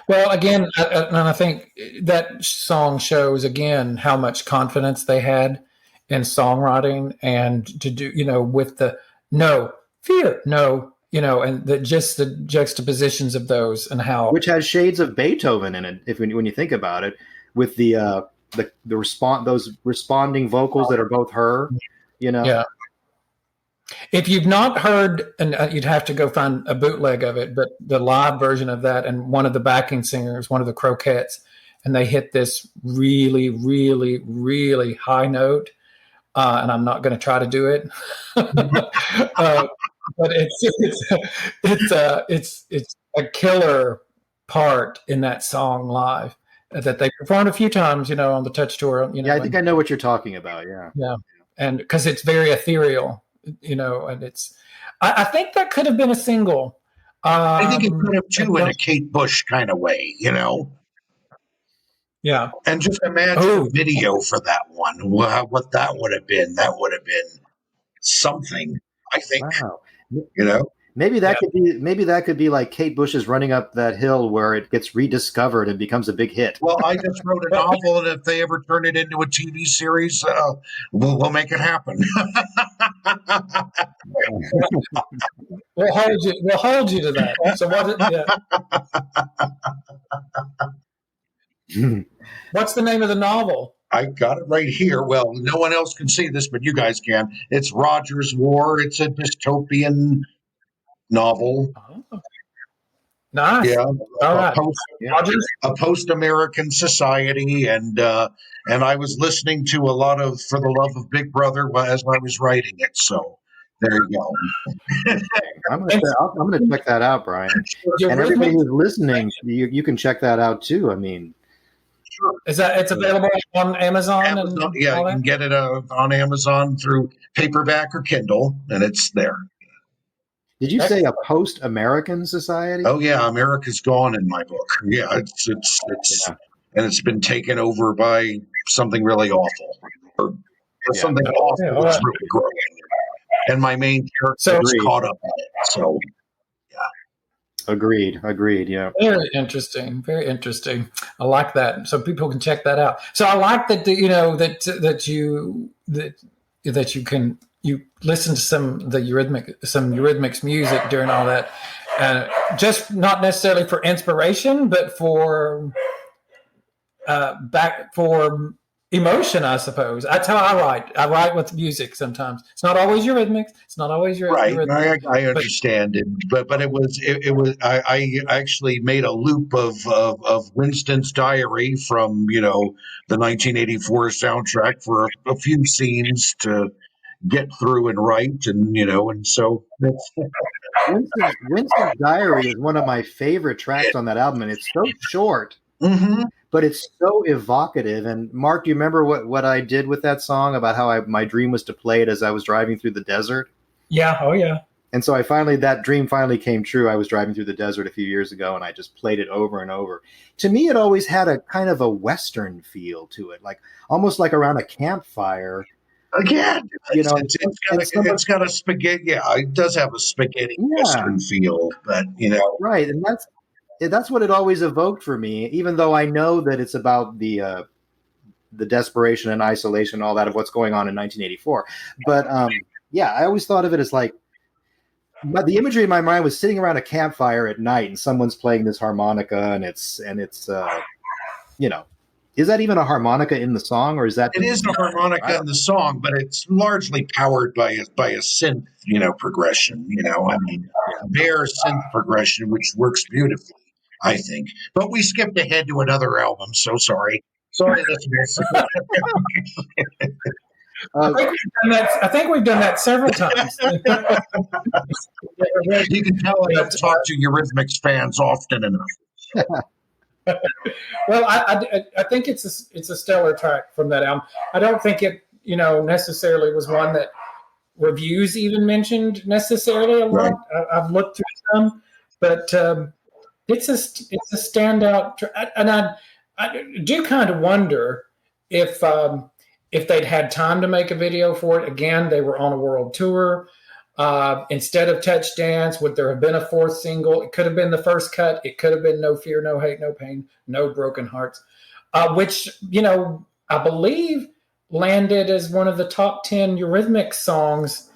Well, again, and I think that song shows again how much confidence they had in songwriting, and to do, with the no fear, no, and just the juxtapositions of those, and how, which has shades of Beethoven in it, when you think about it, with the response, those responding vocals that are both her, Yeah. If you've not heard, and you'd have to go find a bootleg of it, but the live version of that, and one of the backing singers, one of the Croquettes, and they hit this really, really, really high note. And I'm not going to try to do it, but it's a killer part in that song live that they performed a few times, on the Touch tour. Yeah, I think I know what you're talking about. Yeah, yeah, and because it's very ethereal, and it's. I think that could have been a single. I think it could have too, in a Kate Bush kind of way, Yeah. And just imagine a video for that one. What that would have been. That would have been something, I think. Wow. Maybe that could be like Kate Bush's Running Up That Hill, where it gets rediscovered and becomes a big hit. Well, I just wrote a novel, and if they ever turn it into a TV series, we'll make it happen. We'll hold you to that. So what's the name of the novel? I got it right here. Well, no one else can see this, but you guys can. It's Roger's War. It's a dystopian novel. Oh. Nice. Yeah. All right. A post-American society, and I was listening to a lot of For the Love of Big Brother as I was writing it. So there you go. I'm gonna check that out, Brian. And everybody who's listening, you can check that out too. I mean, sure. It's available on Amazon? Yeah, you can get it on Amazon through paperback or Kindle, and it's there. Did you say a post-American society? Oh yeah, America's gone in my book. Yeah, it's and it's been taken over by something really awful, or something awful that's really growing. And my main character is caught up in it. So yeah. Agreed. Yeah. Very interesting. Very interesting. I like that. So people can check that out. So I like that that you listen to some Eurythmics music during all that, just not necessarily for inspiration, but for emotion, I suppose. That's how I write. I write with music sometimes. It's not always Eurythmics. It's not always Eurythmics. I understand it, but it was. I actually made a loop of Winston's Diary from the 1984 soundtrack for a few scenes to get through and write, and so that's. Winston's Diary is one of my favorite tracks on that album, and it's so short. Mm-hmm. But it's so evocative. And Mark, do you remember what I did with that song about how my dream was to play it as I was driving through the desert? Yeah. Oh, yeah. And so that dream finally came true. I was driving through the desert a few years ago, and I just played it over and over. To me, it always had a kind of a Western feel to it, like almost like around a campfire. Again, it's got a spaghetti. Yeah, it does have a spaghetti Western feel, but right, and that's what it always evoked for me, even though I know that it's about the desperation and isolation and all that of what's going on in 1984. But I always thought of it as like, but the imagery in my mind was sitting around a campfire at night and someone's playing this harmonica, and it's is that even a harmonica in the song, or is that? It is a harmonica in the song, but it's largely powered by a synth, progression. Bare synth progression, which works beautifully, I think. But we skipped ahead to another album, so sorry. Sorry, listeners. I think we've done that several times. You can tell I don't talk to Eurythmics fans often enough. Well, I think it's a stellar track from that album. I don't think it necessarily was one that reviews even mentioned necessarily a lot. Right. I've looked through some, but it's a standout track, and I do kind of wonder if they'd had time to make a video for it. Again, they were on a world tour. Instead of Touch Dance, would there have been a fourth single? It could have been the first cut. It could have been No Fear, No Hate, No Pain, No Broken Hearts, which, I believe landed as one of the top 10 Eurythmics songs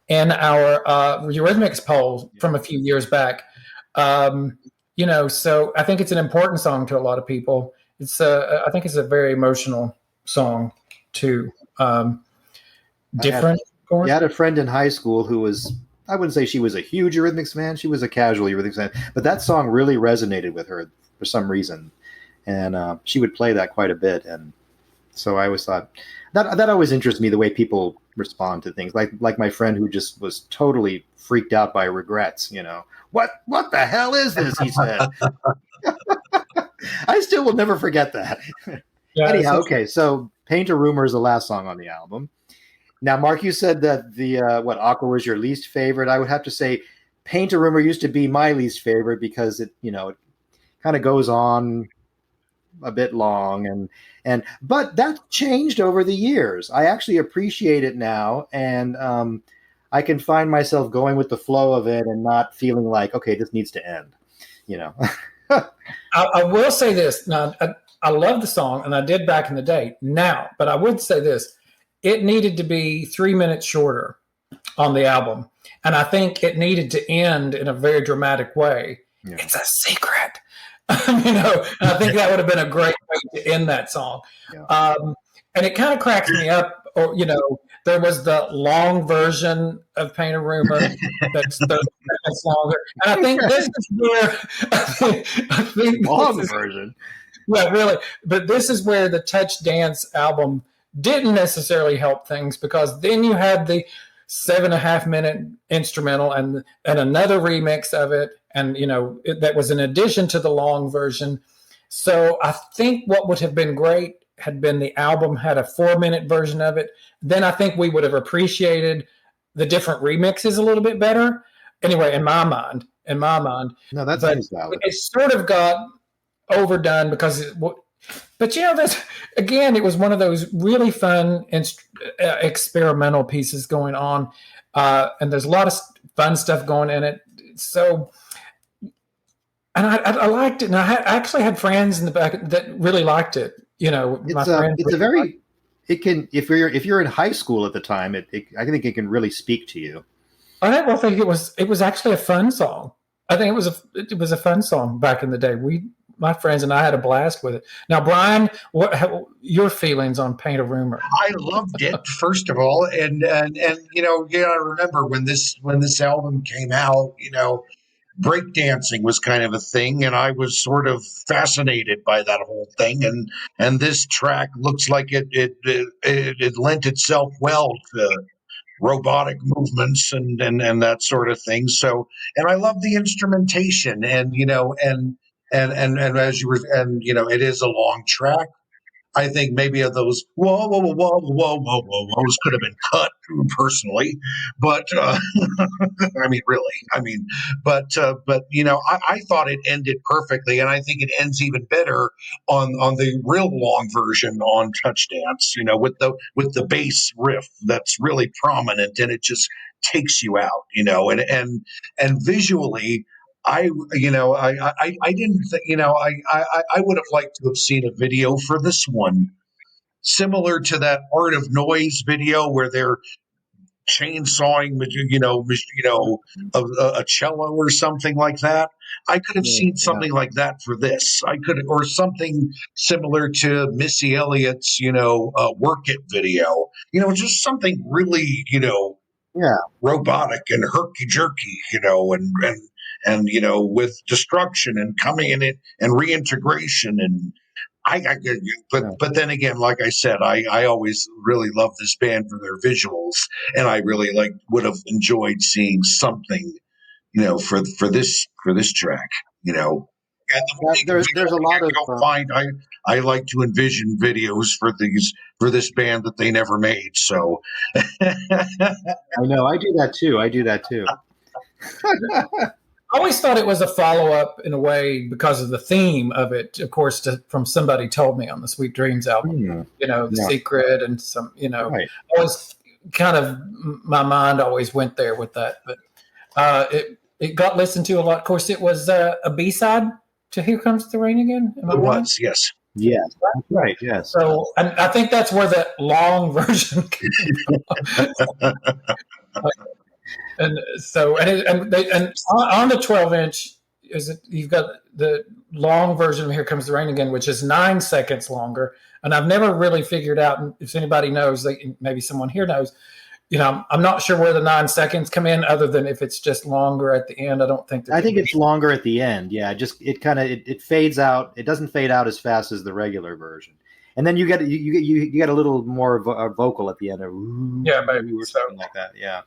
in our Eurythmics poll from a few years back. So I think it's an important song to a lot of people. I think it's a very emotional song too. Different. course. You had a friend in high school who was, I wouldn't say she was a huge Eurythmics fan. She was a casual Eurythmics fan, but that song really resonated with her for some reason. And she would play that quite a bit. And so I always thought that always interests me, the way people respond to things. Like my friend who just was totally freaked out by Regrets, What the hell is this? He said. I still will never forget that. Yeah, anyhow, okay, so Paint a Rumor is the last song on the album. Now, Mark, you said that the Aqua was your least favorite. I would have to say Paint a Rumor used to be my least favorite because it kind of goes on a bit long but that changed over the years. I actually appreciate it now, and I can find myself going with the flow of it and not feeling like, okay, this needs to end. I will say this. Now, I love the song, and I did back in the day now, but I would say this. It needed to be 3 minutes shorter on the album, and I think it needed to end in a very dramatic way. Yeah. It's a secret. And I think that would have been a great way to end that song. Yeah. And it kind of cracks me up, there was the long version of Paint a Rumor that's 30 minutes longer. And I think this is where I think long version. Yeah, really. But this is where the Touch Dance album didn't necessarily help things, because then you had the 7.5 minute instrumental and another remix of it. And, that was in addition to the long version. So I think what would have been great had been the album had a 4-minute version of it. Then I think we would have appreciated the different remixes a little bit better. Anyway, in my mind. No, that's valid. It sort of got overdone because that's, again, it was one of those really fun experimental pieces going on. And there's a lot of fun stuff going in it. So, and I liked it. And I actually had friends in the back that really liked it. It can, if you're in high school at the time, I think it can really speak to you. I think it was actually a fun song. I think it was a fun song back in the day. My friends and I had a blast with it. Now, Brian, what your feelings on Paint a Rumor? I loved it, first of all, and I remember when this album came out, breakdancing was kind of a thing, and I was sort of fascinated by that whole thing. And this track looks like it lent itself well to robotic movements and that sort of thing. So, and I love the instrumentation, and as you were, it is a long track. I think maybe of those whoa could have been cut personally, but I thought it ended perfectly, and I think it ends even better on the real long version on Touch Dance, with the bass riff that's really prominent, and it just takes you out, and visually. I didn't think, I would have liked to have seen a video for this one, similar to that Art of Noise video where they're chainsawing, a cello or something like that. I could have seen something like that for this. Or something similar to Missy Elliott's, Work It video. Just something really, robotic and herky jerky, and with destruction and coming in it and reintegration. And but then again, like I said, I always really love this band for their visuals, and I really would have enjoyed seeing something, for this track, And there's a lot of I like to envision videos for this band that they never made. So I know I do that too. I always thought it was a follow-up in a way because of the theme of it, of course, from Somebody Told Me on the Sweet Dreams album, The Secret and some, right. Always kind of, my mind always went there with that. But it got listened to a lot. Of course, it was a B-side to Here Comes the Rain Again. It was, yes. Yes, that's right, yes. So, and I think that's where that long version came from. And so, and on the 12-inch, you've got the long version of Here Comes the Rain Again, which is 9 seconds longer. And I've never really figured out, if anybody knows, maybe someone here knows, I'm not sure where the 9 seconds come in, other than if it's just longer at the end. I don't think. I think it's longer at the end. Yeah, it fades out. It doesn't fade out as fast as the regular version, and then you get a little more vocal at the end. Maybe or something like that. Yeah.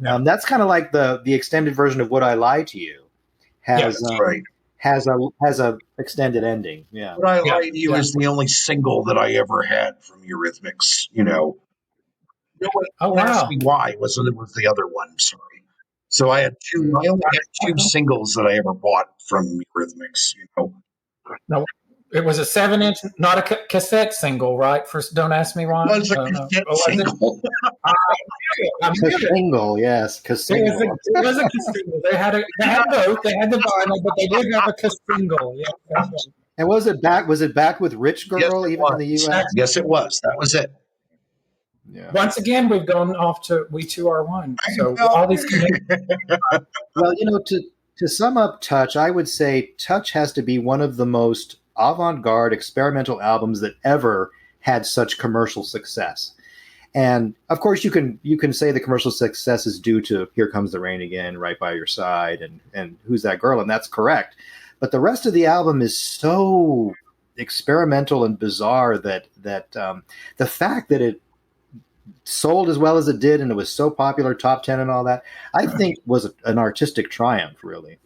That's kind of like the extended version of "Would I Lie to You" has a extended ending. Yeah. "Would I Lie to You" is the only single that I ever had from Eurythmics. Don't ask me why. It was the other one. Sorry. So I had two. I only had 2 singles that I ever bought from Eurythmics. No, it was a 7-inch, not a cassette single, right? Don't ask me why. It was a cassette single. Single, yes, cassette. It was a single. They had both. They had the vinyl, but they did have a single. Yeah. That's right. And was it back with Rich Girl, even in the U.S.? Yes, it was. That was it. Yeah. Once again, we've gone off to We Two Are One. So all these Well, to sum up Touch, I would say Touch has to be one of the most avant-garde experimental albums that ever had such commercial success. And of course, you can say the commercial success is due to "Here Comes the Rain Again," "Right by Your Side," and "Who's That Girl," and that's correct. But the rest of the album is so experimental and bizarre that the fact that it sold as well as it did and it was so popular, top 10 and all that, I think was an artistic triumph, really.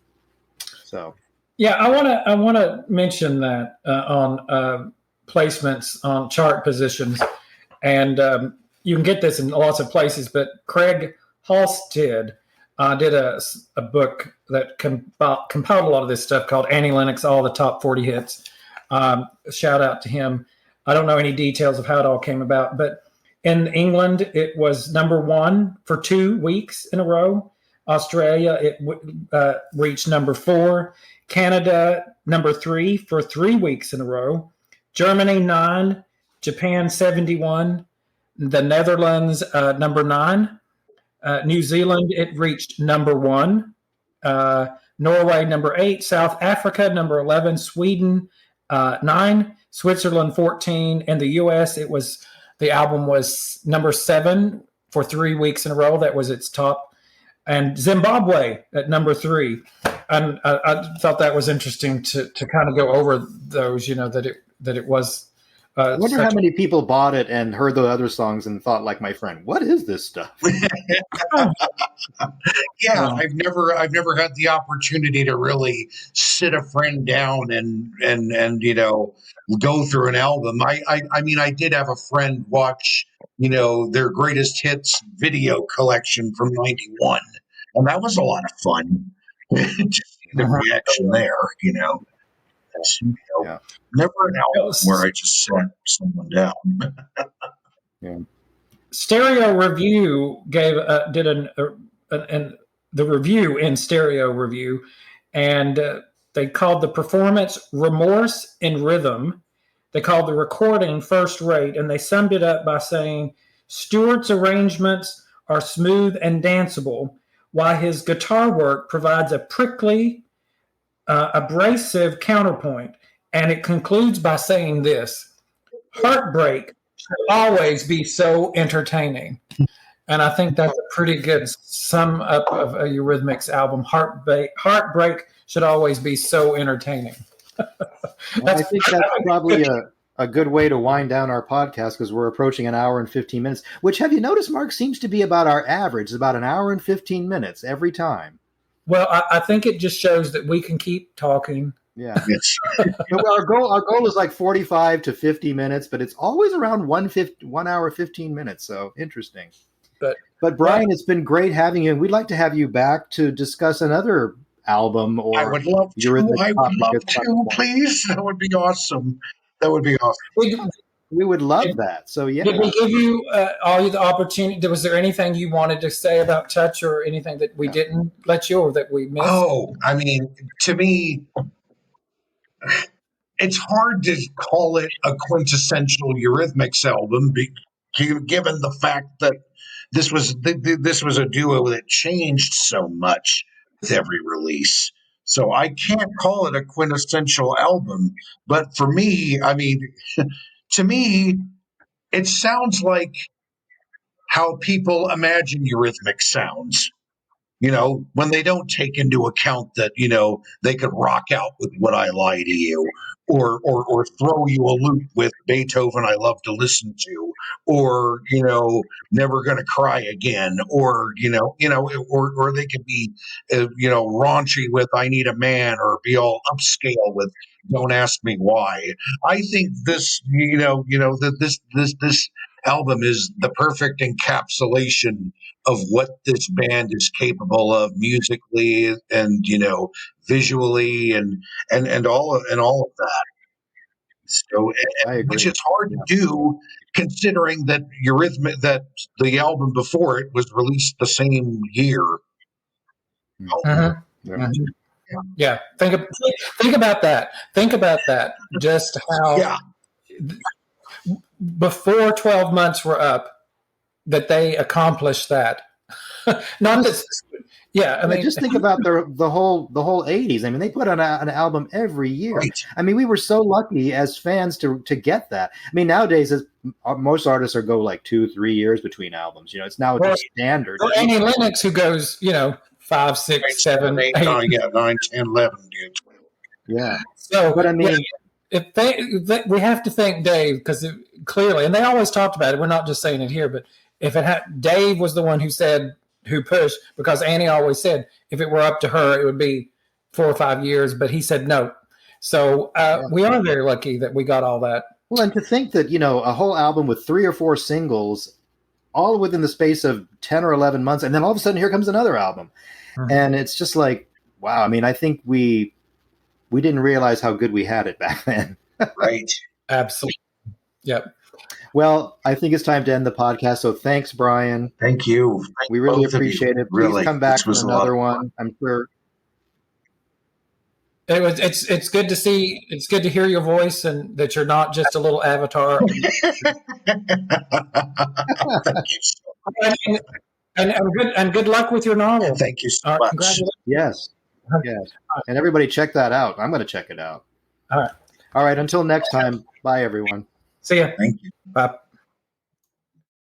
So yeah, I want to mention that on placements on chart positions, and you can get this in lots of places, but Craig Halstead did a book that compiled a lot of this stuff called Annie Lennox, All the Top 40 Hits. Shout out to him. I don't know any details of how it all came about, but in England, it was number 1 for 2 weeks in a row. Australia, it reached number 4. Canada, number 3 for 3 weeks in a row. Germany, 9. Japan, 71. The Netherlands, number 9. New Zealand, it reached number 1. Norway, number 8. South Africa, number 11. Sweden, 9. Switzerland, 14. In the U.S., the album was number 7 for 3 weeks in a row. That was its top. And Zimbabwe at number 3. And I thought that was interesting to kind of go over those, that it was. I wonder how many people bought it and heard the other songs and thought, like my friend, what is this stuff? Yeah, I've never had the opportunity to really sit a friend down and go through an album. I mean, I did have a friend watch their greatest hits video collection from '91, and that was a lot of fun. Just the reaction there, Yeah. Never an album where I just sat someone down. Yeah. Stereo Review did the review in Stereo Review, and they called the performance "Remorse in Rhythm." They called the recording "First Rate," and they summed it up by saying Stewart's arrangements are smooth and danceable, while his guitar work provides a prickly, abrasive counterpoint. And it concludes by saying this: heartbreak should always be so entertaining. And I think that's a pretty good sum up of a Eurythmics album. Heartbreak should always be so entertaining. I think that's probably a good way to wind down our podcast, because we're approaching an hour and 15 minutes, which, have you noticed, Mark, seems to be about our average. It's about an hour and 15 minutes every time. Well, I think it just shows that we can keep talking. Yeah. Our goal is like 45 to 50 minutes, but it's always around 1 hour, 15 minutes. So interesting. But Brian, it's been great having you. And we'd like to have you back to discuss another album. Or I would love to, please. That would be awesome. We would love that. So yeah. Did we give you all the opportunity? Was there anything you wanted to say about Touch, or anything that we didn't let you, or that we missed? Oh, I mean, to me, it's hard to call it a quintessential Eurythmics album, given the fact that this was a duo that changed so much with every release. So I can't call it a quintessential album. But for me, I mean, to me, it sounds like how people imagine Eurythmics sounds. When they don't take into account that, they could rock out with Would I Lie to You, or throw you a loop with Beethoven I Love to Listen to, or, Never Gonna Cry Again, or, or they could be, raunchy with I Need a Man, or be all upscale with Don't Ask Me Why. I think this, this album is the perfect encapsulation of what this band is capable of musically and visually and all of that. So, I agree. which is hard to do considering that that the album before it was released the same year. Yeah. Think about that. Think about that. Just how before 12 months were up, that they accomplished that. Not this. Yeah, I mean, just think about the whole 80s. I mean, they put on an album every year. Right. I mean, we were so lucky as fans to get that. I mean, nowadays, most artists go like 2-3 years between albums. It's now just standard. Or Annie Lennox, who goes, 5, 6, 7, 8. 9, 10, 11. Yeah. So, but I mean, if we have to thank Dave, because clearly, and they always talked about it. We're not just saying it here, but if it had, Dave was the one who pushed, because Annie always said if it were up to her, it would be 4 or 5 years, but he said no. So we are very lucky that we got all that. Well, and to think that, a whole album with 3 or 4 singles, all within the space of 10 or 11 months, and then all of a sudden here comes another album. Mm-hmm. And it's just like, wow. I mean, I think we didn't realize how good we had it back then. Right. Absolutely. Yep. Well, I think it's time to end the podcast. So thanks, Brian. Thank you. We really appreciate it. Please really, come back for another one. I'm sure. It's good to see. It's good to hear your voice, and that you're not just a little avatar. and good luck with your novel. Thank you so much. Congratulations. Yes. And everybody check that out. I'm going to check it out. All right. All right. Until next time. Bye, everyone. See ya. Thank you. Bye.